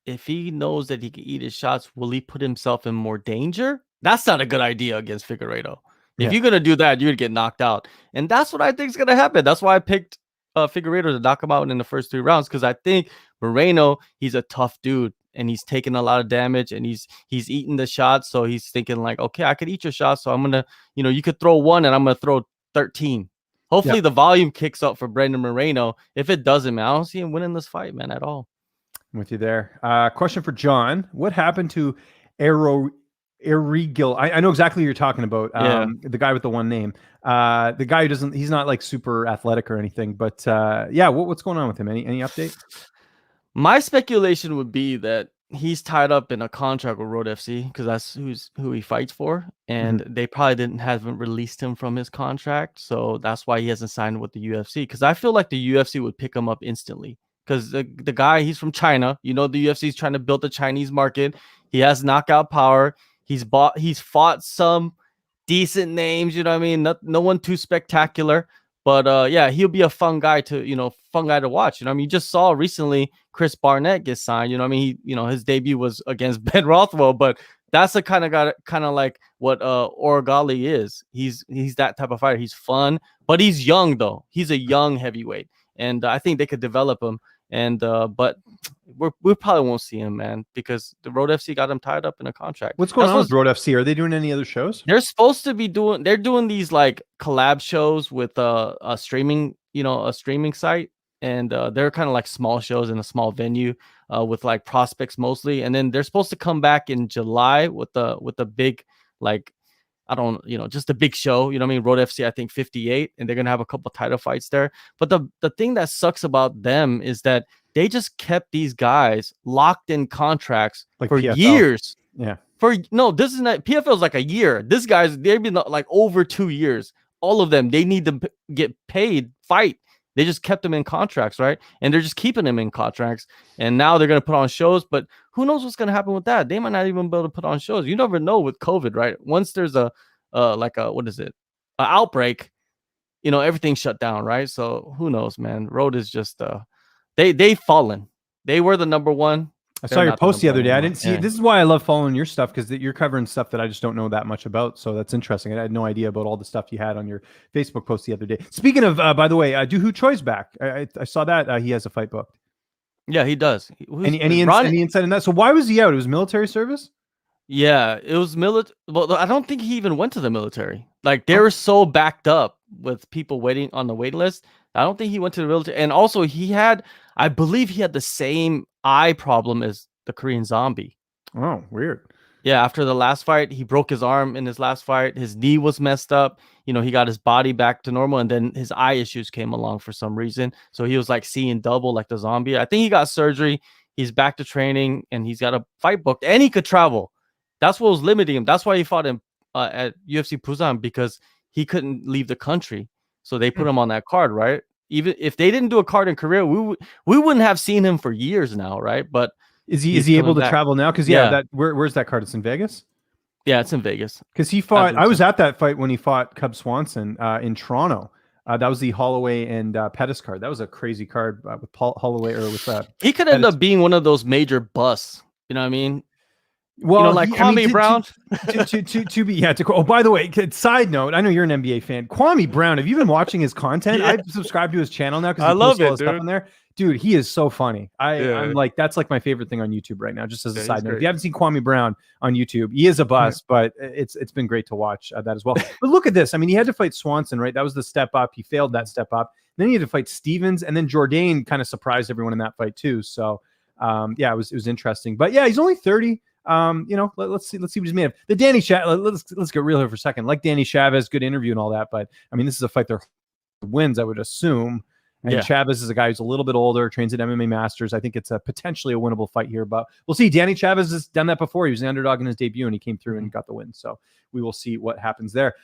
If he knows that he can eat his shots, will he put himself in more danger? That's not a good idea against Figueiredo. If you're going to do that, you're going to get knocked out. And that's what I think is going to happen. That's why I picked Figueiredo to knock him out in the first 3 rounds, because I think Moreno, he's a tough dude, and he's taking a lot of damage, and he's eating the shots. So he's thinking like, okay, I could eat your shots. So I'm going to, you could throw 1 and I'm going to throw 13. Hopefully the volume kicks up for Brandon Moreno. If it doesn't, man, I don't see him winning this fight, man, at all. I'm with you there. Question for John. What happened to Erigil? I know exactly who you're talking about. The guy with the one name. The guy who he's not like super athletic or anything, but what's going on with him? Any update? My speculation would be that he's tied up in a contract with Road FC because that's who he fights for, and they probably haven't released him from his contract, so that's why he hasn't signed with the UFC. Because I feel like the UFC would pick him up instantly. Because the guy, he's from China. The UFC is trying to build the Chinese market. He has knockout power. He's fought some decent names. You know what I mean? No one too spectacular. But he'll be a fun guy to watch. You just saw recently Chris Barnett get signed. His debut was against Ben Rothwell, but that's the kind of guy, kind of like what Oragali is. He's that type of fighter. He's fun, but he's young though. He's a young heavyweight, and I think they could develop him. And but we probably won't see him, man, because the Road FC got him tied up in a contract. What's going on with Road FC? Are they doing any other shows? They're supposed to be doing. They're doing these like collab shows with a streaming, a streaming site, and they're kind of like small shows in a small venue with like prospects mostly. And then they're supposed to come back in July with the big, like, I don't, just a big show. You know what I mean? Road FC, I think 58, and they're gonna have a couple title fights there. But the thing that sucks about them is that they just kept these guys locked in contracts like for PFL. years. Yeah. This is not PFL is like a year. This guy's they've been like over 2 years. All of them, they need to get paid, fight. They just kept them in contracts, right? And they're just keeping them in contracts. And now they're gonna put on shows, but who knows what's gonna happen with that? They might not even be able to put on shows. You never know with COVID, right? Once there's a what is it? An outbreak, everything's shut down, right? So who knows, man? Road is just they've fallen. They were the number one. I saw your post the other day. I didn't see it. This is why I love following your stuff, because you're covering stuff that I just don't know that much about. So that's interesting. I had no idea about all the stuff you had on your Facebook post the other day. Speaking of, by the way, Do Hu Choi's back. I saw that he has a fight booked. Yeah, he does. Any insight in that? So why was he out? It was military service? Yeah, it was military. Well, I don't think he even went to the military. Like, they were so backed up with people waiting on the wait list. I don't think he went to the military. And also, I believe he had the same eye problem as the Korean Zombie. Oh, weird. Yeah, after the last fight, he broke his arm in his last fight. His knee was messed up. He got his body back to normal, and then his eye issues came along for some reason. So he was like seeing double like the Zombie. I think he got surgery. He's back to training, and he's got a fight booked, and he could travel. That's what was limiting him. That's why he fought at UFC Busan, because he couldn't leave the country. So they put him on that card, right? Even if they didn't do a card in Korea, we wouldn't have seen him for years now, right? But is he able to travel now? Because where's that card? It's in Vegas. Yeah, it's in Vegas. Because he fought. I was at that fight when he fought Cub Swanson in Toronto. That was the Holloway and Pettis card. That was a crazy card with Paul Holloway or with he could end up being one of those major busts. You know what I mean? Well, like Kwame Brown. Oh, by the way, side note, I know you're an NBA fan. Kwame Brown, have you been watching his content? Yeah. I've subscribed to his channel now because I love it, dude. Stuff on there. Dude, he is so funny. I'm like, that's like my favorite thing on YouTube right now. Just as a side note, if you haven't seen Kwame Brown on YouTube, he is a bust, but it's been great to watch that as well. But look at this. I mean, he had to fight Swanson, right? That was the step up. He failed that step up. Then he had to fight Stevens, and then Jourdain kind of surprised everyone in that fight too. So, it was interesting. But yeah, he's only 30. Let's see what he's made of. The Danny Chavez. Let's get real here for a second. Like Danny Chavez, good interview and all that. But I mean, this is a fight that wins, I would assume. And Chavez is a guy who's a little bit older, trains at MMA Masters. I think it's potentially a winnable fight here, but we'll see. Danny Chavez has done that before. He was an underdog in his debut, and he came through and got the win. So we will see what happens there.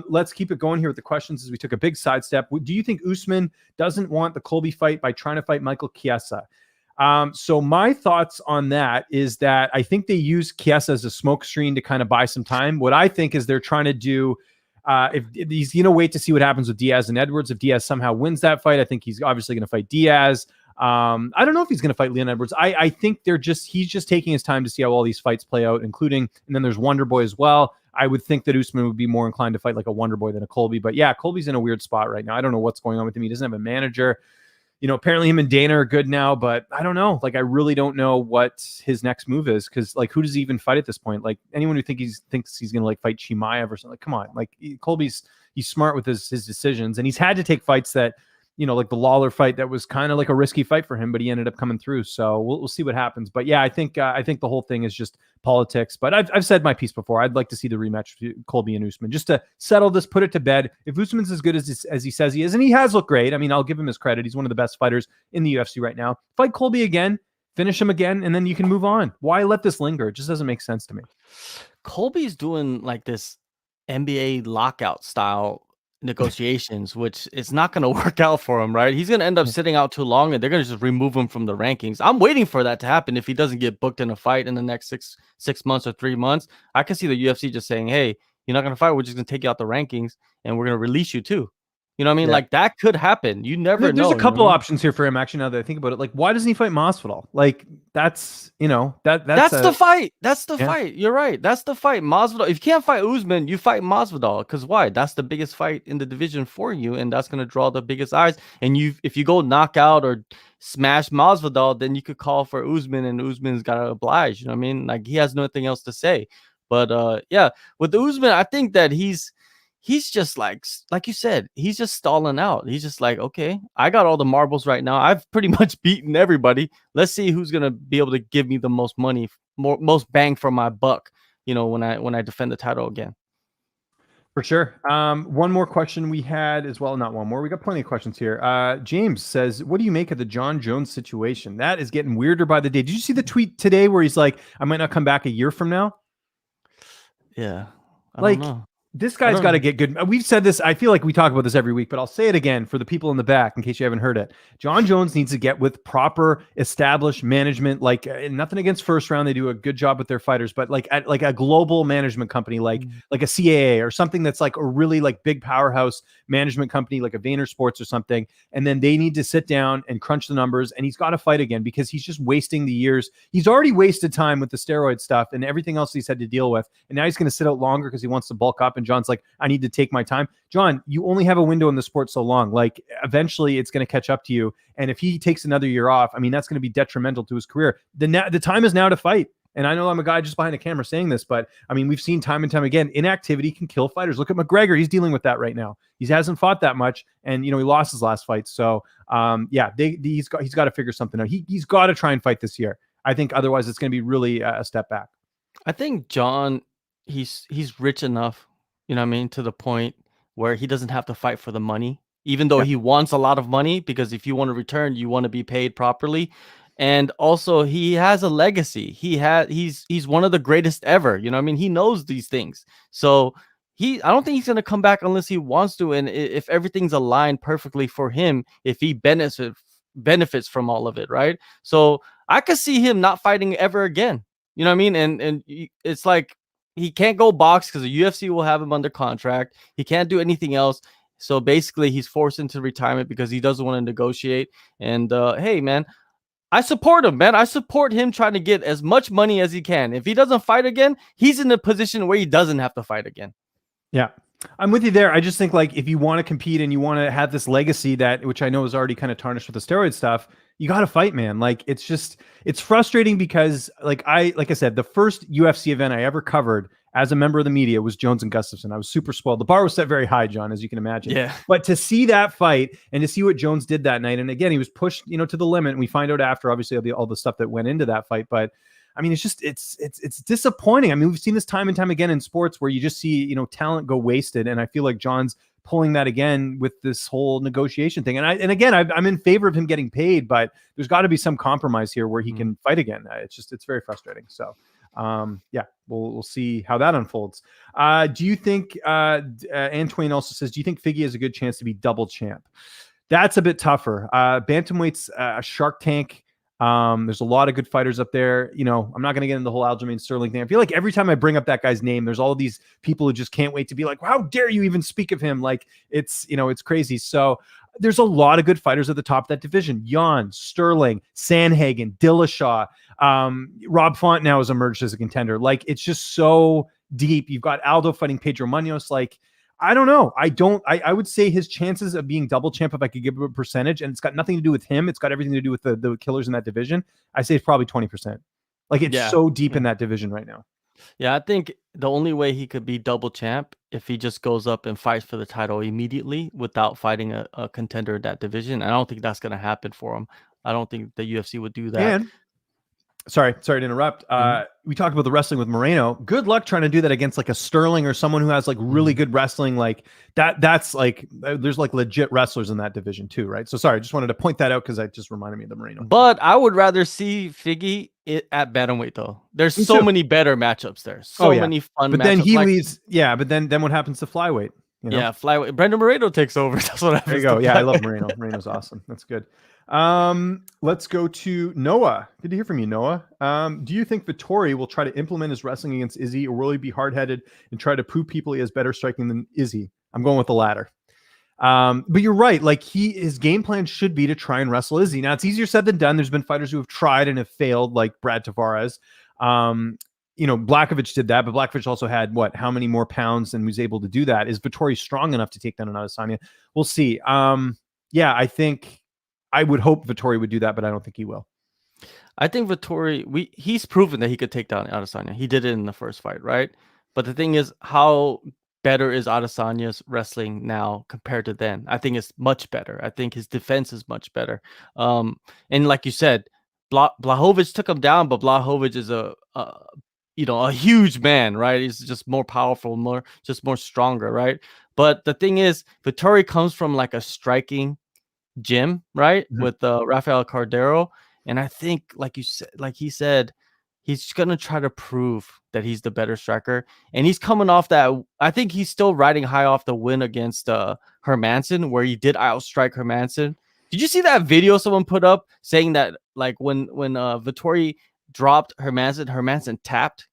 Let's keep it going here with the questions as we took a big sidestep. Do you think Usman doesn't want the Colby fight by trying to fight Michael Chiesa? So my thoughts on that is that I think they use Chiesa as a smoke screen to kind of buy some time. What I think is they're trying to do, if he's wait to see what happens with Diaz and Edwards. If Diaz somehow wins that fight, I think he's obviously going to fight Diaz. I don't know if he's going to fight Leon Edwards. I think he's just taking his time to see how all these fights play out, including, and then there's Wonder Boy as well. I would think that Usman would be more inclined to fight like a Wonder Boy than a Colby. But yeah, Colby's in a weird spot right now. I don't know what's going on with him. He doesn't have a manager. Apparently him and Dana are good now, but I don't know. Like, I really don't know what his next move is, because like, who does he even fight at this point? Like, anyone who thinks he's gonna like fight Chimaev or something, like, come on. Like, Colby's smart with his decisions, and he's had to take fights that, like the Lawler fight that was kind of like a risky fight for him, but he ended up coming through. So we'll see what happens. But yeah, I think the whole thing is just politics. But I've said my piece before. I'd like to see the rematch between Colby and Usman just to settle this, put it to bed. If Usman's as good as he says he is, and he has looked great. I mean, I'll give him his credit. He's one of the best fighters in the UFC right now. Fight Colby again, finish him again, and then you can move on. Why let this linger? It just doesn't make sense to me. Colby's doing like this NBA lockout style negotiations, which is not going to work out for him, right? He's going to end up sitting out too long, and they're going to just remove him from the rankings. I'm waiting for that to happen. If he doesn't get booked in a fight in the next six months or 3 months, I can see the UFC just saying, hey, you're not going to fight. We're just going to take you out the rankings, and we're going to release you too. You know what I mean? Yeah. Like that could happen. You never There's know. a You know what couple I mean? options here for him. Actually, now that I think about it, like, why doesn't he fight Masvidal? Like, that's that's That's the a fight. That's the yeah. fight. You're right. That's the fight. Masvidal. If you can't fight Usman, you fight Masvidal. Because why? That's the biggest fight in the division for you, and that's gonna draw the biggest eyes. And if you go knockout or smash Masvidal, then you could call for Usman, and Usman's gotta oblige. You know what I mean? Like he has nothing else to say. But yeah, with Usman, I think that he's just like you said, he's just stalling out. He's just like, okay, I got all the marbles right now. I've pretty much beaten everybody. Let's see who's gonna be able to give me the most money, most bang for my buck. You know, when I defend the title again. For sure. One more question we had as well. Not one more. We got plenty of questions here. James says, "What do you make of the John Jones situation? That is getting weirder by the day." Did you see the tweet today where he's like, "I might not come back a year from now"? Yeah, I don't Like, know. this I guy's don't got to know. get good. We've said this. I feel like we talk about this every week, but I'll say it again for the people in the back in case you haven't heard it. John Jones needs to get with proper established management. Like, nothing against First Round, they do a good job with their fighters, but like at like a global management company, like a CAA or something that's like a really like big powerhouse management company, like a Vayner Sports or something. And then they need to sit down and crunch the numbers. And he's got to fight again because he's just wasting the years. He's already wasted time with the steroid stuff and everything else he's had to deal with. And now he's going to sit out longer because he wants to bulk up. And John's like, I need to take my time. John, you only have a window in the sport so long. Like, eventually it's going to catch up to you. And if he takes another year off, I mean, that's going to be detrimental to his career. The time is now to fight. And I know I'm a guy just behind the camera saying this, but I mean, we've seen time and time again, inactivity can kill fighters. Look at McGregor. He's dealing with that right now. He hasn't fought that much. And, he lost his last fight. So yeah, he's got to figure something out. He's got to try and fight this year. I think otherwise it's going to be really a step back. I think John, he's rich enough, you know what I mean, to the point where he doesn't have to fight for the money, even though Yeah. he wants a lot of money, because if you want to return, you want to be paid properly. And also he has a legacy. He's one of the greatest ever. You know what I mean? He knows these things. So I don't think he's gonna come back unless he wants to. And if everything's aligned perfectly for him, if he benefits from all of it, right? So I could see him not fighting ever again. You know what I mean? And it's like he can't go box because the UFC will have him under contract. He can't do anything else. So basically, he's forced into retirement because he doesn't want to negotiate. And hey, man, I support him, man. I support him trying to get as much money as he can. If he doesn't fight again, he's in a position where he doesn't have to fight again. Yeah. I'm with you there. I just think like if you want to compete and you want to have this legacy which I know is already kind of tarnished with the steroid stuff, you got to fight, man. Like it's frustrating because like I said, the first UFC event I ever covered as a member of the media was Jones and Gustafsson. I was super spoiled. The bar was set very high, John, as you can imagine. Yeah. But to see that fight and to see what Jones did that night, and again, he was pushed, to the limit. And we find out after, obviously, all the stuff that went into that fight. But I mean, it's disappointing. I mean, we've seen this time and time again in sports where you just see, talent go wasted. And I feel like John's pulling that again with this whole negotiation thing. And again, I'm in favor of him getting paid, but there's got to be some compromise here where he can fight again. It's very frustrating. So yeah, we'll see how that unfolds. Do you think, Antoine also says, do you think Figgy has a good chance to be double champ? That's a bit tougher. Bantamweight's a Shark Tank. There's a lot of good fighters up there. I'm not going to get into the whole Aljamain Sterling thing. I feel like every time I bring up that guy's name, there's all these people who just can't wait to be like, how dare you even speak of him? Like it's crazy. So there's a lot of good fighters at the top of that division. Hyon, Sterling, Sandhagen, Dillashaw, Rob Font now has emerged as a contender. Like it's just so deep. You've got Aldo fighting Pedro Munoz. Like, I don't know. I would say his chances of being double champ, if I could give him a percentage, and it's got nothing to do with him, it's got everything to do with the killers in that division. I say it's probably 20%. Like it's so deep in that division right now. Yeah, I think the only way he could be double champ if he just goes up and fights for the title immediately without fighting a contender in that division. I don't think that's going to happen for him. I don't think the UFC would do that. And sorry to interrupt. We talked about the wrestling with Moreno. Good luck trying to do that against like a Sterling or someone who has like really good wrestling. Like that's like, there's like legit wrestlers in that division too, right? So sorry, I just wanted to point that out because that just reminded me of the Moreno. But I would rather see Figgy at bantamweight though. There's so many better matchups there. So many fun. But matchups. then he leaves. Yeah, but then what happens to flyweight? Yeah, flyweight. Brandon Moreno takes over. That's what happens. There you go. Yeah, I love Moreno. Moreno's awesome. That's good. Let's go to Noah. Good to hear from you, Noah. Do you think Vettori will try to implement his wrestling against Izzy, or will he be hard-headed and try to prove people he has better striking than Izzy? I'm going with the latter. But you're right. Like his game plan should be to try and wrestle Izzy. Now it's easier said than done. There's been fighters who have tried and have failed, like Brad Tavares. Blachowicz did that, but Blachowicz also had how many more pounds and was able to do that. Is Vettori strong enough to take down an Adesanya? We'll see. I think I would hope Vettori would do that, but I don't think he will. I think Vettori, he's proven that he could take down Adesanya. He did it in the first fight, right? But the thing is, how better is Adesanya's wrestling now compared to then? I think it's much better. I think his defense is much better. And like you said, Blachowicz took him down, but Blachowicz is a huge man, right? He's just more powerful, more stronger, right? But the thing is, Vettori comes from like a striking gym, right? Mm-hmm. With Rafael Cordero. And I think, like he said, he's gonna try to prove that he's the better striker. And he's coming off that. I think he's still riding high off the win against Hermansson, where he did outstrike Hermansson. Did you see that video someone put up saying that like when Vettori dropped Hermansson tapped?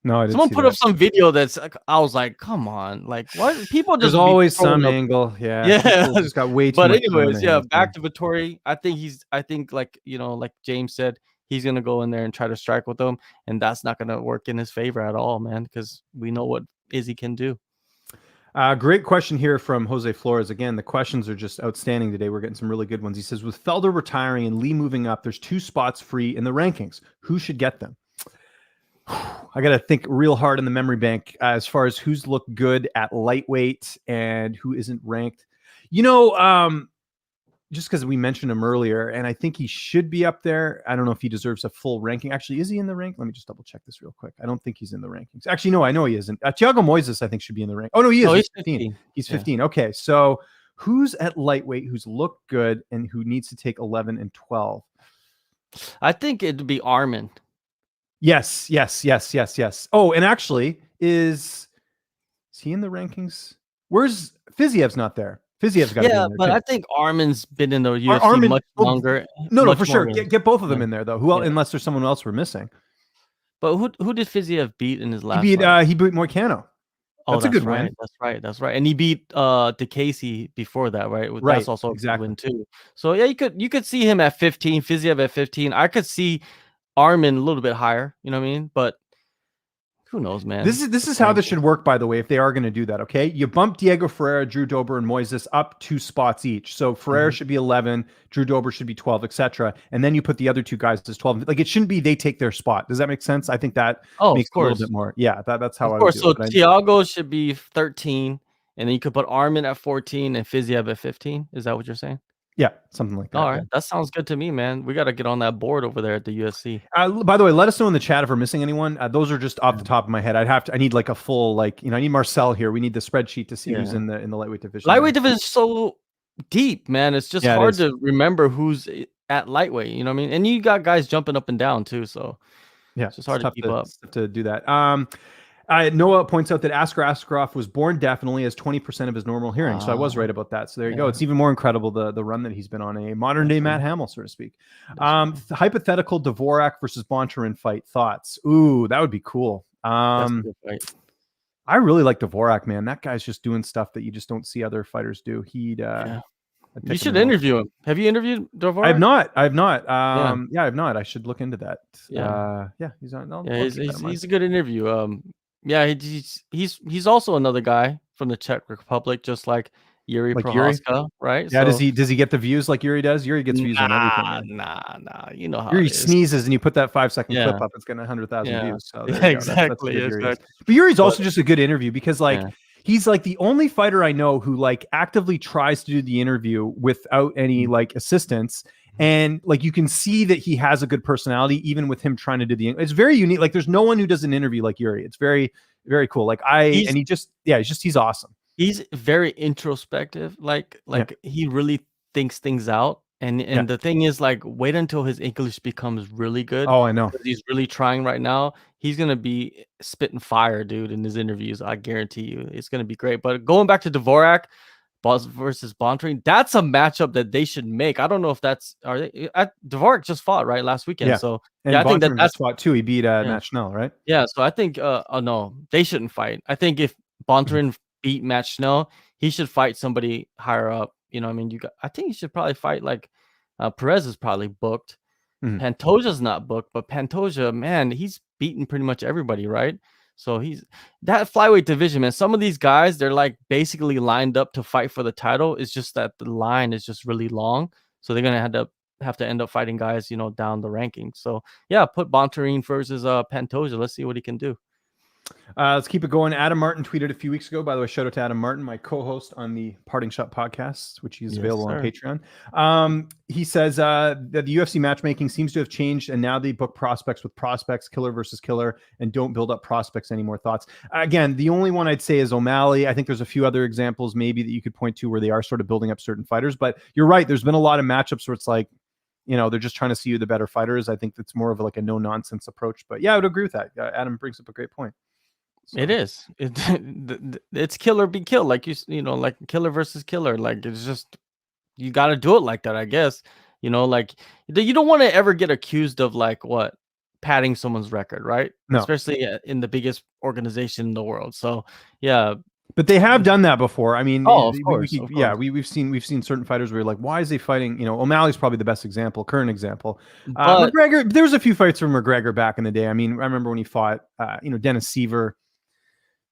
No, I didn't. Someone put up some video that's like, I was like, come on, like what? People just there's always some angle, yeah. People just got way too but much. anyways, back to Vettori. I think like like James said, he's gonna go in there and try to strike with him, and that's not gonna work in his favor at all, man, because we know what Izzy can do. Great question here from Jose Flores. Again, the questions are just outstanding today. We're getting some really good ones. He says, with Felder retiring and Lee moving up, there's 2 spots free in the rankings. Who should get them? I got to think real hard in the memory bank as far as who's looked good at lightweight and who isn't ranked. Just because we mentioned him earlier, and I think he should be up there. I don't know if he deserves a full ranking. Actually, is he in the rank? Let me just double check this real quick. I don't think he's in the rankings. Actually, no, I know he isn't. Thiago Moises, I think, should be in the rank. Oh, no, he is. No, he's 15. He's 15. Yeah. Okay, so who's at lightweight, who's looked good, and who needs to take 11 and 12? I think it'd be Armin. Yes. Oh, and actually, is he in the rankings? Where's Fiziev's not there? Fiziev's got to be in there. But too. I think Armin's been in the UFC much longer. No, for sure. Get both of them in there though. Who else, unless there's someone else we're missing. But who did Fiziev beat in his last? He beat Moicano. Oh, that's a good win. That's right. And he beat DeCasey before that, right? That's also a good win too. So yeah, you could see him at 15, Fiziev at 15. I could see Armin a little bit higher, you know what I mean? But who knows, man? This is how this should work, by the way, if they are going to do that, okay? You bump Diego Ferreira, Drew Dober, and Moises up 2 spots each. So Ferreira should be 11, Drew Dober should be 12, etc. And then you put the other 2 guys as 12. Like, it shouldn't be they take their spot. Does that make sense? I think that makes a little bit more. Yeah, that's how I would do it. So Thiago should be 13, and then you could put Armin at 14 and Fiziev at 15. Is that what you're saying? Yeah, something like that. All right, that sounds good to me, man. We got to get on that board over there at the UFC. By the way, let us know in the chat if we're missing anyone. Those are just off the top of my head. I need like a full, I need Marcel here. We need the spreadsheet to see who's in the lightweight division. Lightweight division is so deep, man. It's just hard to remember who's at lightweight. You know what I mean? And you got guys jumping up and down too. So it's just hard to keep up. To do that. Noah points out that Askar Askarov was born deaf and only has 20% of his normal hearing. So I was right about that. So there you go. It's even more incredible the run that he's been on, a modern day Matt Hamill, so to speak. Hypothetical Dvorak versus Bontarin fight. Thoughts? Ooh, that would be cool. That's a good fight. I really like Dvorak, man. That guy's just doing stuff that you just don't see other fighters do. You should interview him. Have you interviewed Dvorak? I have not. I have not. I should look into that. He's on. He's a good interview. He's also another guy from the Czech Republic, just like Yuri Prohaska, right? Yeah. So, does he get the views like Yuri does? Yuri gets views on everything. Nah. You know how Yuri sneezes and you put that 5-second clip up, it's getting 100,000 views. So exactly. But Yuri's also just a good interview because he's like the only fighter I know who actively tries to do the interview without any assistance. And you can see that he has a good personality, even with him trying to do it's very unique. Like there's no one who does an interview like Yuri. It's very, very cool. He's awesome. He's very introspective. He really thinks things out. And the thing is, wait until his English becomes really good. Oh, I know. He's really trying right now. He's going to be spitting fire, dude, in his interviews. I guarantee you. It's going to be great. But going back to Dvorak versus Bontarin, that's a matchup that they should make. I don't know if Dvorak just fought right last weekend. Yeah. So I think that's fought too. He beat Matt Schnell, right? Yeah. So I think no, they shouldn't fight. I think if Bontarin beat Matt Schnell, he should fight somebody higher up. You know, I mean, I think he should probably fight like Perez is probably booked. Pantoja's not booked, but Pantoja, man, he's beaten pretty much everybody, right? So he's that flyweight division, man. Some of these guys, they're like basically lined up to fight for the title. It's just that the line is just really long, so they're gonna have to end up fighting guys, you know, down the rankings. So yeah, put Bontarine versus Pantoja. Let's see what he can do. Let's keep it going. Adam Martin tweeted a few weeks ago. By the way, shout out to Adam Martin, my co-host on the Parting Shot podcast, which is available on Patreon. He says that the UFC matchmaking seems to have changed, and now they book prospects with prospects, killer versus killer, and don't build up prospects anymore. Thoughts? Again, the only one I'd say is O'Malley. I think there's a few other examples maybe that you could point to where they are sort of building up certain fighters. But you're right. There's been a lot of matchups where it's like, you know, they're just trying to see who the better fighter is. I think that's more of like a no-nonsense approach. But yeah, I would agree with that. Adam brings up a great point. So. It is. It's kill or be killed, like you know, like killer versus killer. Like it's just you got to do it like that, I guess. You know, like you don't want to ever get accused of like what padding someone's record, right? No. Especially in the biggest organization in the world. So yeah. But they have done that before. I mean, of course. Yeah, we've seen certain fighters where you're like, why is he fighting? You know, O'Malley's probably the best example, current example. McGregor, there was a few fights from McGregor back in the day. I mean, I remember when he fought, you know, Dennis Seaver.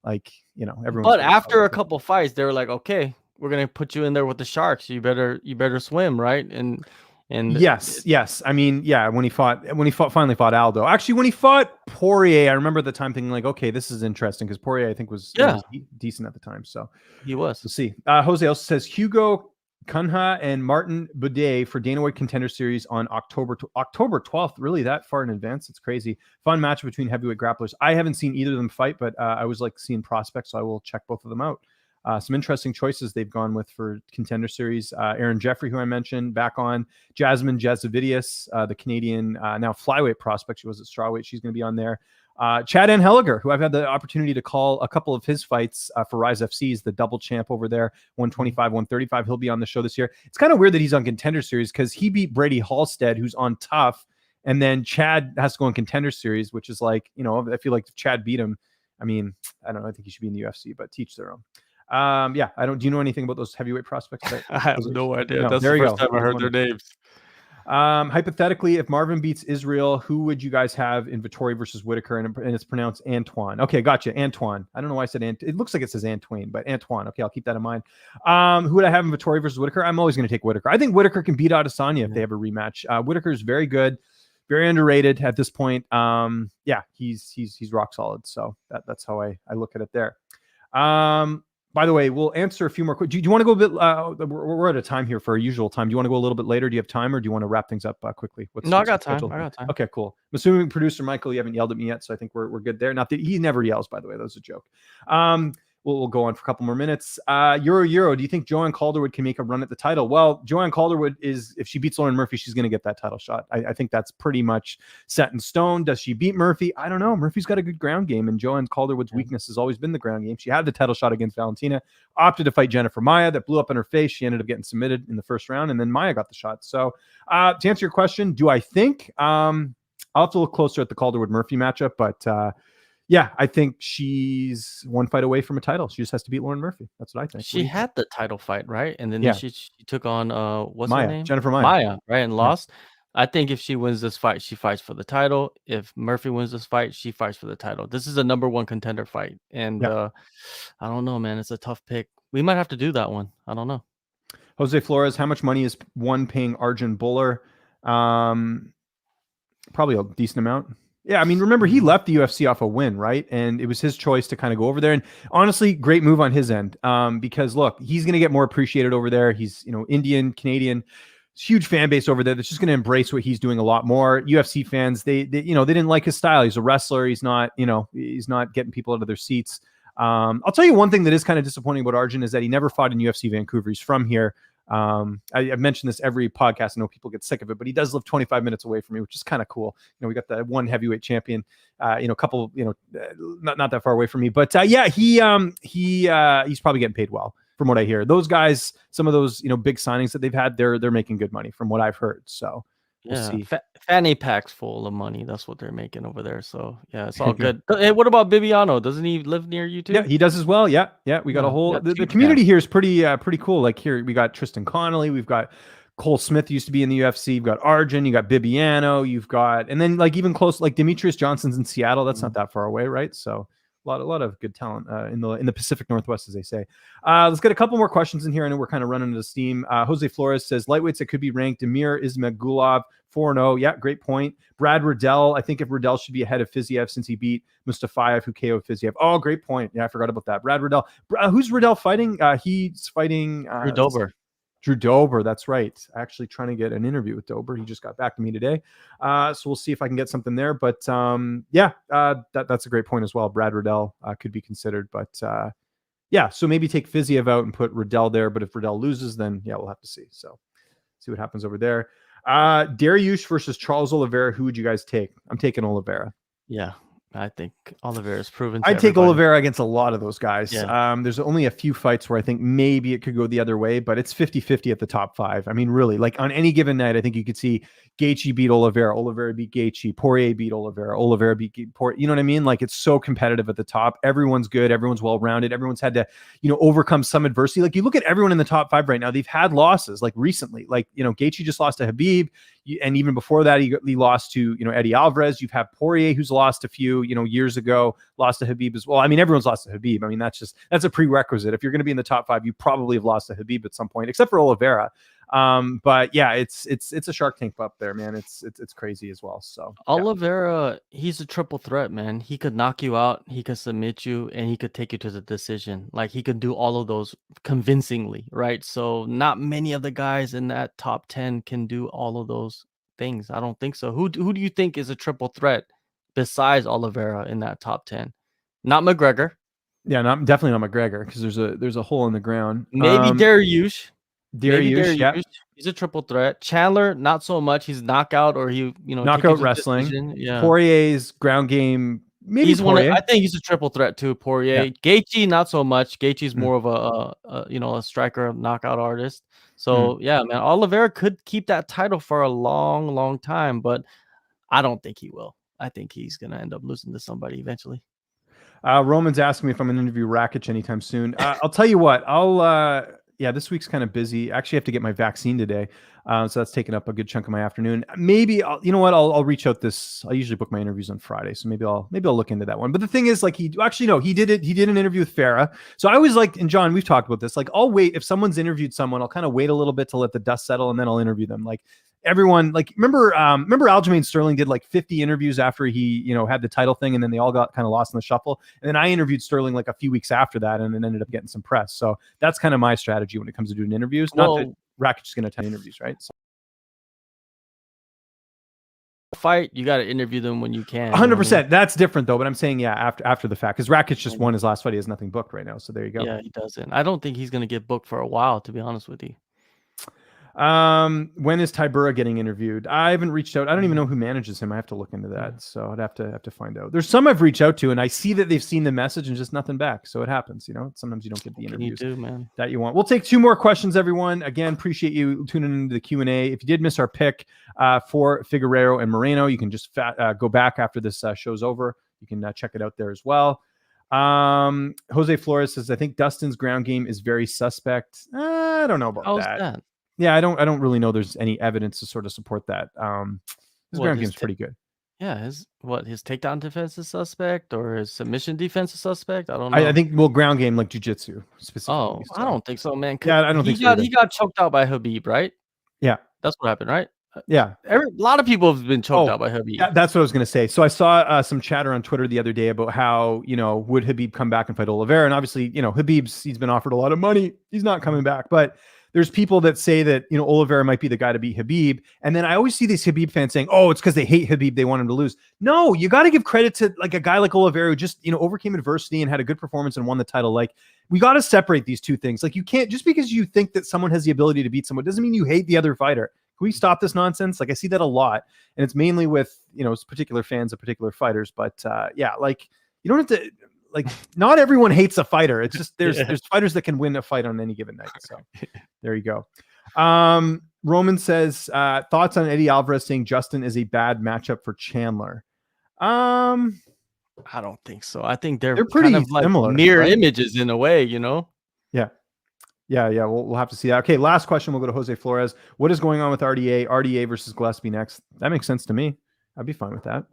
Like, you know, everyone. But after a couple fights, they were like, okay, we're gonna put you in there with the Sharks. You better swim, right? And yes. I mean, yeah, when he finally fought Aldo. Actually, when he fought Poirier, I remember at the time thinking like, okay, this is interesting because Poirier, I think, was decent at the time. So he was. We'll see. Jose also says Hugo Cunha and Martin Budet for Dana White Contender Series on October 12th. Really that far in advance? It's crazy. Fun match between heavyweight grapplers. I haven't seen either of them fight, but I was like seeing prospects, so I will check both of them out. Some interesting choices they've gone with for Contender Series. Aaron Jeffrey, who I mentioned, back on. Jasmine Jazavidius, the Canadian now flyweight prospect. She was at strawweight. She's going to be on there. Chad Anheliger, who I've had the opportunity to call a couple of his fights for Rise FC's, the double champ over there, 125, 135. He'll be on the show this year. It's kind of weird that he's on Contender Series because he beat Brady Halstead, who's on Tough, and then Chad has to go on Contender Series, which is like, you know, I feel like if Chad beat him, I mean, I don't know, I think he should be in the UFC, but teach their own. Yeah, I don't. Do you know anything about those heavyweight prospects? I have no idea. No, that's the first time I heard their names. Hypothetically, if Marvin beats Israel, who would you guys have in Vettori versus Whitaker? And it's pronounced Antoine. Okay, gotcha. Antoine. I don't know why I said it looks like it says Antoine, but Antoine. Okay, I'll keep that in mind. Who would I have in Vettori versus Whitaker? I'm always going to take Whitaker. I think Whitaker can beat Adesanya if they have a rematch. Whitaker is very good, very underrated at this point. Yeah, he's rock solid. So that's how I look at it there. By the way, we'll answer a few more. Do you want to go a bit? We're out of time here for our usual time. Do you want to go a little bit later? Do you have time, or do you want to wrap things up quickly? I got time. I got time. Okay, cool. I'm assuming producer Michael, you haven't yelled at me yet, so I think we're good there. Not that he never yells, by the way. That was a joke. We'll go on for a couple more minutes. Euro, do you think Joanne Calderwood can make a run at the title? Well, Joanne Calderwood is, if she beats Lauren Murphy, she's going to get that title shot. I think that's pretty much set in stone. Does she beat Murphy? I don't know. Murphy's got a good ground game, and Joanne Calderwood's weakness has always been the ground game. She had the title shot against Valentina, opted to fight Jennifer Maia. That blew up in her face. She ended up getting submitted in the first round, and then Maia got the shot. So to answer your question, do I think I'll have to look closer at the Calderwood-Murphy matchup, but yeah, I think she's one fight away from a title. She just has to beat Lauren Murphy. That's what I think. She had the title fight, right? And then she took on what's Maia, her name? Jennifer Maia. Maia, right? And lost. I think if she wins this fight, she fights for the title. If Murphy wins this fight, she fights for the title. This is a number one contender fight. And I don't know, man. It's a tough pick. We might have to do that one. I don't know. Jose Flores, how much money is one paying Arjun Buller? Probably a decent amount. Yeah, I mean, remember, he left the UFC off a win, right? And it was his choice to kind of go over there. And honestly, great move on his end, because look, he's going to get more appreciated over there. He's, you know, Indian, Canadian, huge fan base over there that's just going to embrace what he's doing a lot more. UFC fans, they you know, they didn't like his style. He's a wrestler. He's not, you know, he's not getting people out of their seats. I'll tell you one thing that is kind of disappointing about Arjun is that he never fought in UFC Vancouver. He's from here. I've mentioned this every podcast. I know people get sick of it, but he does live 25 minutes away from me, which is kind of cool. You know, we got the one heavyweight champion, you know, a couple, you know, not that far away from me, but yeah, he's probably getting paid well from what I hear. Those guys, some of those, you know, big signings that they've had, they're making good money from what I've heard. So we'll see. Fanny packs full of money. That's what they're making over there. So yeah, it's all good. Hey, what about Bibiano? Doesn't he live near you too? Yeah, he does as well. Yeah. We got a whole the community here is pretty cool. Like here we got Tristan Connolly, we've got Cole Smith used to be in the UFC, you've got Arjun, you got Bibiano, you've got, and then like even close like Demetrius Johnson's in Seattle. That's not that far away, right? So a lot of good talent in the Pacific Northwest, as they say. Let's get a couple more questions in here. I know we're kind of running out of steam. Jose Flores says lightweights that could be ranked: Demir Ismagulov 4-0. Yeah, great point. Brad Riddell. I think if Riddell should be ahead of Fiziev since he beat Mustafayev, who KO'd Fiziev. Oh, great point. Yeah, I forgot about that. Brad Riddell. Who's Riddell fighting? He's fighting Drew Dober. Drew Dober, that's right. Actually trying to get an interview with Dober. He just got back to me today. So we'll see if I can get something there. But that's a great point as well. Brad Riddell could be considered. But so maybe take Fiziev out and put Riddell there. But if Riddell loses, then we'll have to see. So see what happens over there. Dariush versus Charles Oliveira. Who would you guys take? I'm taking Oliveira. Yeah. I think Oliveira's proven. I'd take Oliveira against a lot of those guys. Yeah. There's only a few fights where I think maybe it could go the other way, but it's 50-50 at the top 5. I mean, really, like on any given night, I think you could see Gaethje beat Oliveira, Oliveira beat Gaethje, Poirier beat Oliveira, Oliveira beat Poirier. You know what I mean? Like it's so competitive at the top. Everyone's good. Everyone's well-rounded. Everyone's had to, overcome some adversity. Like you look at everyone in the top 5 right now, they've had losses like recently. Like, Gaethje just lost to Habib. And even before that, he lost to, Eddie Alvarez. You've had Poirier, who's lost a few, years ago, lost to Habib as well. I mean, everyone's lost to Habib. I mean, that's a prerequisite. If you're going to be in the top 5, you probably have lost to Habib at some point, except for Oliveira. But yeah, it's a Shark Tank up there, man. It's crazy as well. So Oliveira, he's a triple threat, man. He could knock you out, he could submit you, and he could take you to the decision. Like he could do all of those convincingly, right? So not many of the guys in that top 10 can do all of those things. I don't think so. Who do you think is a triple threat besides Oliveira in that top 10? Not McGregor. Yeah, definitely not McGregor, because there's a hole in the ground. Maybe Dariush. Yeah. He's a triple threat. Chandler, not so much. He's knockout or knockout wrestling. Yeah. Poirier's ground game. Maybe he's Poirier. I think he's a triple threat too. Poirier. Yeah. Gaethje, not so much. Gaethje's more of a striker, knockout artist. So yeah, man, Oliveira could keep that title for a long, long time, but I don't think he will. I think he's gonna end up losing to somebody eventually. Roman's asking me if I'm going to interview Rakic anytime soon. I'll tell you what. This week's kind of busy. Actually, I have to get my vaccine today, so that's taking up a good chunk of my afternoon. Maybe I'll reach out this. I usually book my interviews on Friday, so maybe I'll look into that one. But the thing is, like, he did an interview with Farah. So I always like, and John, we've talked about this. Like, I'll wait if someone's interviewed someone. I'll kind of wait a little bit to let the dust settle, and then I'll interview them. Like everyone, like remember Aljamain Sterling did like 50 interviews after he had the title thing, and then they all got kind of lost in the shuffle. And then I interviewed Sterling like a few weeks after that, and then ended up getting some press. So that's kind of my strategy when it comes to doing interviews. Not that Rakic is going to attend interviews, right? So. Fight, you got to interview them when you can. 100%. That's different though. But I'm saying, after the fact, because Rakic just won his last fight. He has nothing booked right now. So there you go. Yeah, he doesn't. I don't think he's going to get booked for a while, to be honest with you. When is Tybura getting interviewed? I haven't reached out. I don't even know who manages him. I have to look into that. So I'd have to find out. There's some I've reached out to, and I see that they've seen the message and just nothing back. So it happens. Sometimes you don't get the interviews that you want. We'll take 2 more questions, everyone. Again, appreciate you tuning into the Q&A. If you did miss our pick for Figueiredo and Moreno, you can just go back after this show's over. You can check it out there as well. Jose Flores says, I think Dustin's ground game is very suspect. I don't know about that. Yeah, I don't really know there's any evidence to sort of support that. His ground game's pretty good. Yeah, his takedown defense is suspect, or his submission defense is suspect? I don't know. I think ground game like jiu-jitsu specifically. Oh, so. I don't think so, man. Yeah, I don't think so. He got choked out by Habib, right? Yeah. That's what happened, right? Yeah. A lot of people have been choked out by Habib. Yeah, that's what I was going to say. So I saw some chatter on Twitter the other day about how, would Habib come back and fight Oliveira? And obviously, he's been offered a lot of money. He's not coming back. But there's people that say that, Oliveira might be the guy to beat Habib. And then I always see these Habib fans saying, oh, it's because they hate Habib. They want him to lose. No, you got to give credit to like a guy like Oliveira who just, overcame adversity and had a good performance and won the title. Like, we got to separate these two things. Like, you can't, just because you think that someone has the ability to beat someone doesn't mean you hate the other fighter. Can we stop this nonsense? Like, I see that a lot. And it's mainly with, particular fans of particular fighters. But like, you don't have to, like, not everyone hates a fighter. It's just there's fighters that can win a fight on any given night. So there you go. Roman says, thoughts on Eddie Alvarez saying Justin is a bad matchup for Chandler. I don't think so. I think they're kind pretty of like similar, mirror right? images in a way, you know? Yeah. We'll have to see that. Okay, last question. We'll go to Jose Flores. What is going on with RDA? RDA versus Gillespie next. That makes sense to me. I'd be fine with that.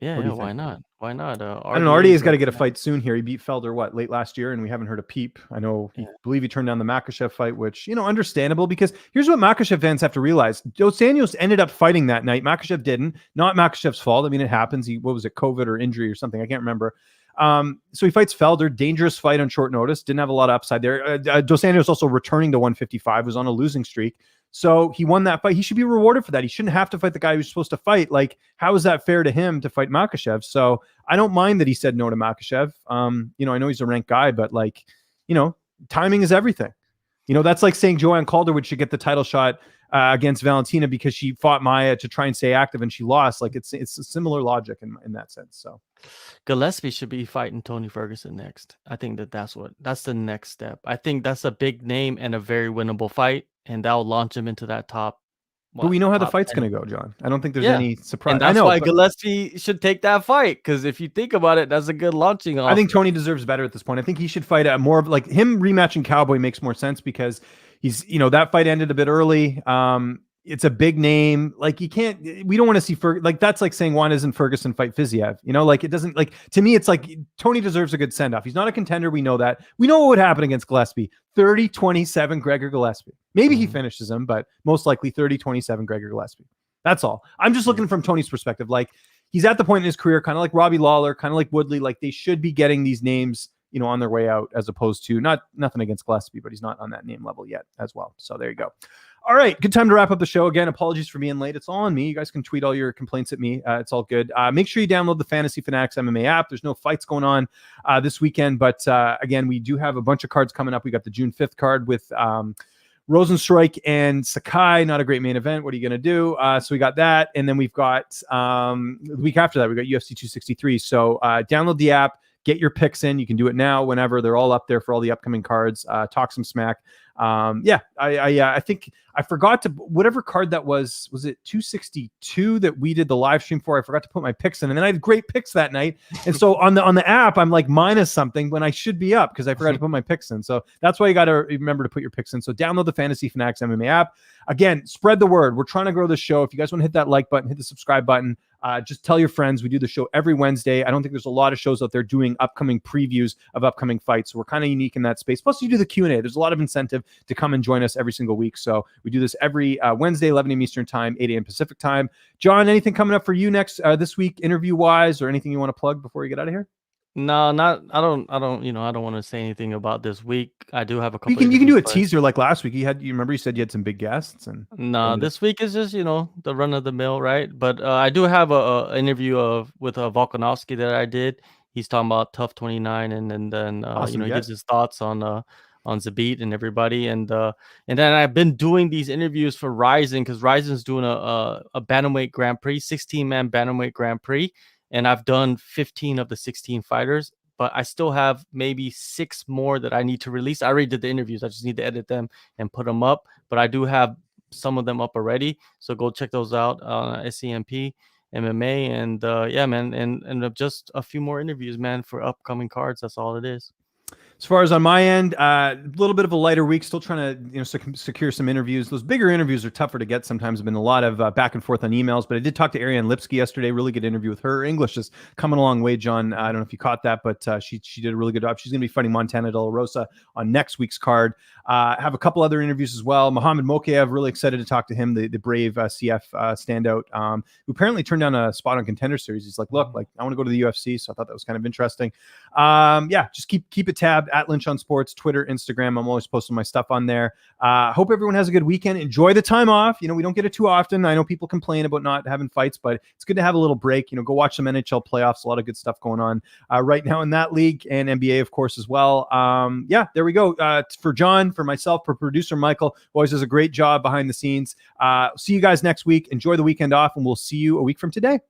Yeah, What do yeah, you why think? not? Why not? I don't know. RDA's got to get a fight soon here. He beat Felder late last year, and we haven't heard a peep. I know believe he turned down the Makhachev fight, which understandable because here's what Makhachev fans have to realize: Dos Anjos ended up fighting that night. Makhachev didn't. Not Makhachev's fault. I mean, it happens. What was it, COVID or injury or something? I can't remember. So he fights Felder. Dangerous fight on short notice. Didn't have a lot of upside there. Dos Anjos also returning to 155. Was on a losing streak. So he won that fight. He should be rewarded for that. He shouldn't have to fight the guy who's supposed to fight. Like, how is that fair to him to fight Makhachev? So I don't mind that he said no to Makhachev. I know he's a ranked guy, but timing is everything. That's like saying Joanne Calderwood should get the title shot against Valentina because she fought Maya to try and stay active and she lost. Like it's a similar logic in that sense. So Gillespie should be fighting Tony Ferguson next. I think that's the next step. I think that's a big name and a very winnable fight, and that'll launch him into that top. But we know how the top fight's 10. going to go, John. I don't think there's any surprise. And that's I know, why Gillespie should take that fight, because if you think about it, that's a good launching off. I think Tony deserves better at this point. I think he should fight at more of like him rematching Cowboy makes more sense because he's, that fight ended a bit early. It's a big name. Like we don't want to see that's like saying why doesn't Ferguson fight Fiziev? It doesn't, like, to me, it's like Tony deserves a good send off. He's not a contender. We know that. We know what would happen against Gillespie. 30-27 Gregor Gillespie. Maybe he finishes him, but most likely 30-27 Gregor Gillespie. That's all. I'm just looking from Tony's perspective. Like, he's at the point in his career, kind of like Robbie Lawler, kind of like Woodley. Like, they should be getting these names, on their way out, as opposed to nothing against Gillespie, but he's not on that name level yet as well. So there you go. All right, good time to wrap up the show. Again, apologies for being late. It's all on me. You guys can tweet all your complaints at me. It's all good. Make sure you download the Fantasy Fanatics MMA app. There's no fights going on this weekend, but again, we do have a bunch of cards coming up. We got the June 5th card with Rosenstrike and Sakai. Not a great main event. What are you going to do? So we got that, and then we've got the week after that, we got UFC 263. So download the app. Get your picks in. You can do it now, whenever. They're all up there for all the upcoming cards. Talk some smack. I think I forgot to, whatever card that was it 262 that we did the live stream for? I forgot to put my picks in, and then I had great picks that night. And so on the app, I'm like minus something when I should be up because I forgot to put my picks in. So that's why you got to remember to put your picks in. So download the Fantasy Fanatics MMA app. Again, spread the word. We're trying to grow the show. If you guys want to hit that like button, hit the subscribe button. Just tell your friends. We do the show every Wednesday. I don't think there's a lot of shows out there doing upcoming previews of upcoming fights. So we're kind of unique in that space. Plus, you do the Q&A. There's a lot of incentive to come and join us every single week. So we do this every Wednesday, 11 a.m. Eastern time, 8 a.m. Pacific time. John, anything coming up for you next this week, interview-wise, or anything you want to plug before you get out of here? No, I don't want to say anything about this week. I do have a couple. You can do a teaser like last week. You remember you said you had some big guests, and no, this week is just the run of the mill, right? But I do have a interview with Volkanovski that I did. He's talking about Tough 29, and then awesome, he gives his thoughts on Zabit and everybody, and then I've been doing these interviews for Ryzen because Ryzen's doing a bantamweight Grand Prix, 16-man bantamweight Grand Prix. And I've done 15 of the 16 fighters, but I still have maybe 6 more that I need to release. I already did the interviews. I just need to edit them and put them up. But I do have some of them up already. So go check those out on SCMP MMA. And man, and just a few more interviews, man, for upcoming cards. That's all it is. As far as on my end, a little bit of a lighter week, still trying to secure some interviews. Those bigger interviews are tougher to get sometimes. There's been a lot of back and forth on emails, but I did talk to Ariane Lipsky yesterday. Really good interview with her. English is coming a long way, John. I don't know if you caught that, but she did a really good job. She's going to be fighting Montana De La Rosa on next week's card. Have a couple other interviews as well. Mohamed Mokaev, really excited to talk to him, the brave CF standout, who apparently turned down a spot on Contender Series. He's like, look, I want to go to the UFC, so I thought that was kind of interesting. Just keep it tabbed at Lynch on Sports, Twitter, Instagram. I'm always posting my stuff on there. Hope everyone has a good weekend. Enjoy the time off. We don't get it too often. I know people complain about not having fights, but it's good to have a little break. Go watch some NHL playoffs. A lot of good stuff going on right now in that league, and NBA, of course, as well. There we go. For John, for myself, for producer Michael, who always does a great job behind the scenes. See you guys next week. Enjoy the weekend off, and we'll see you a week from today.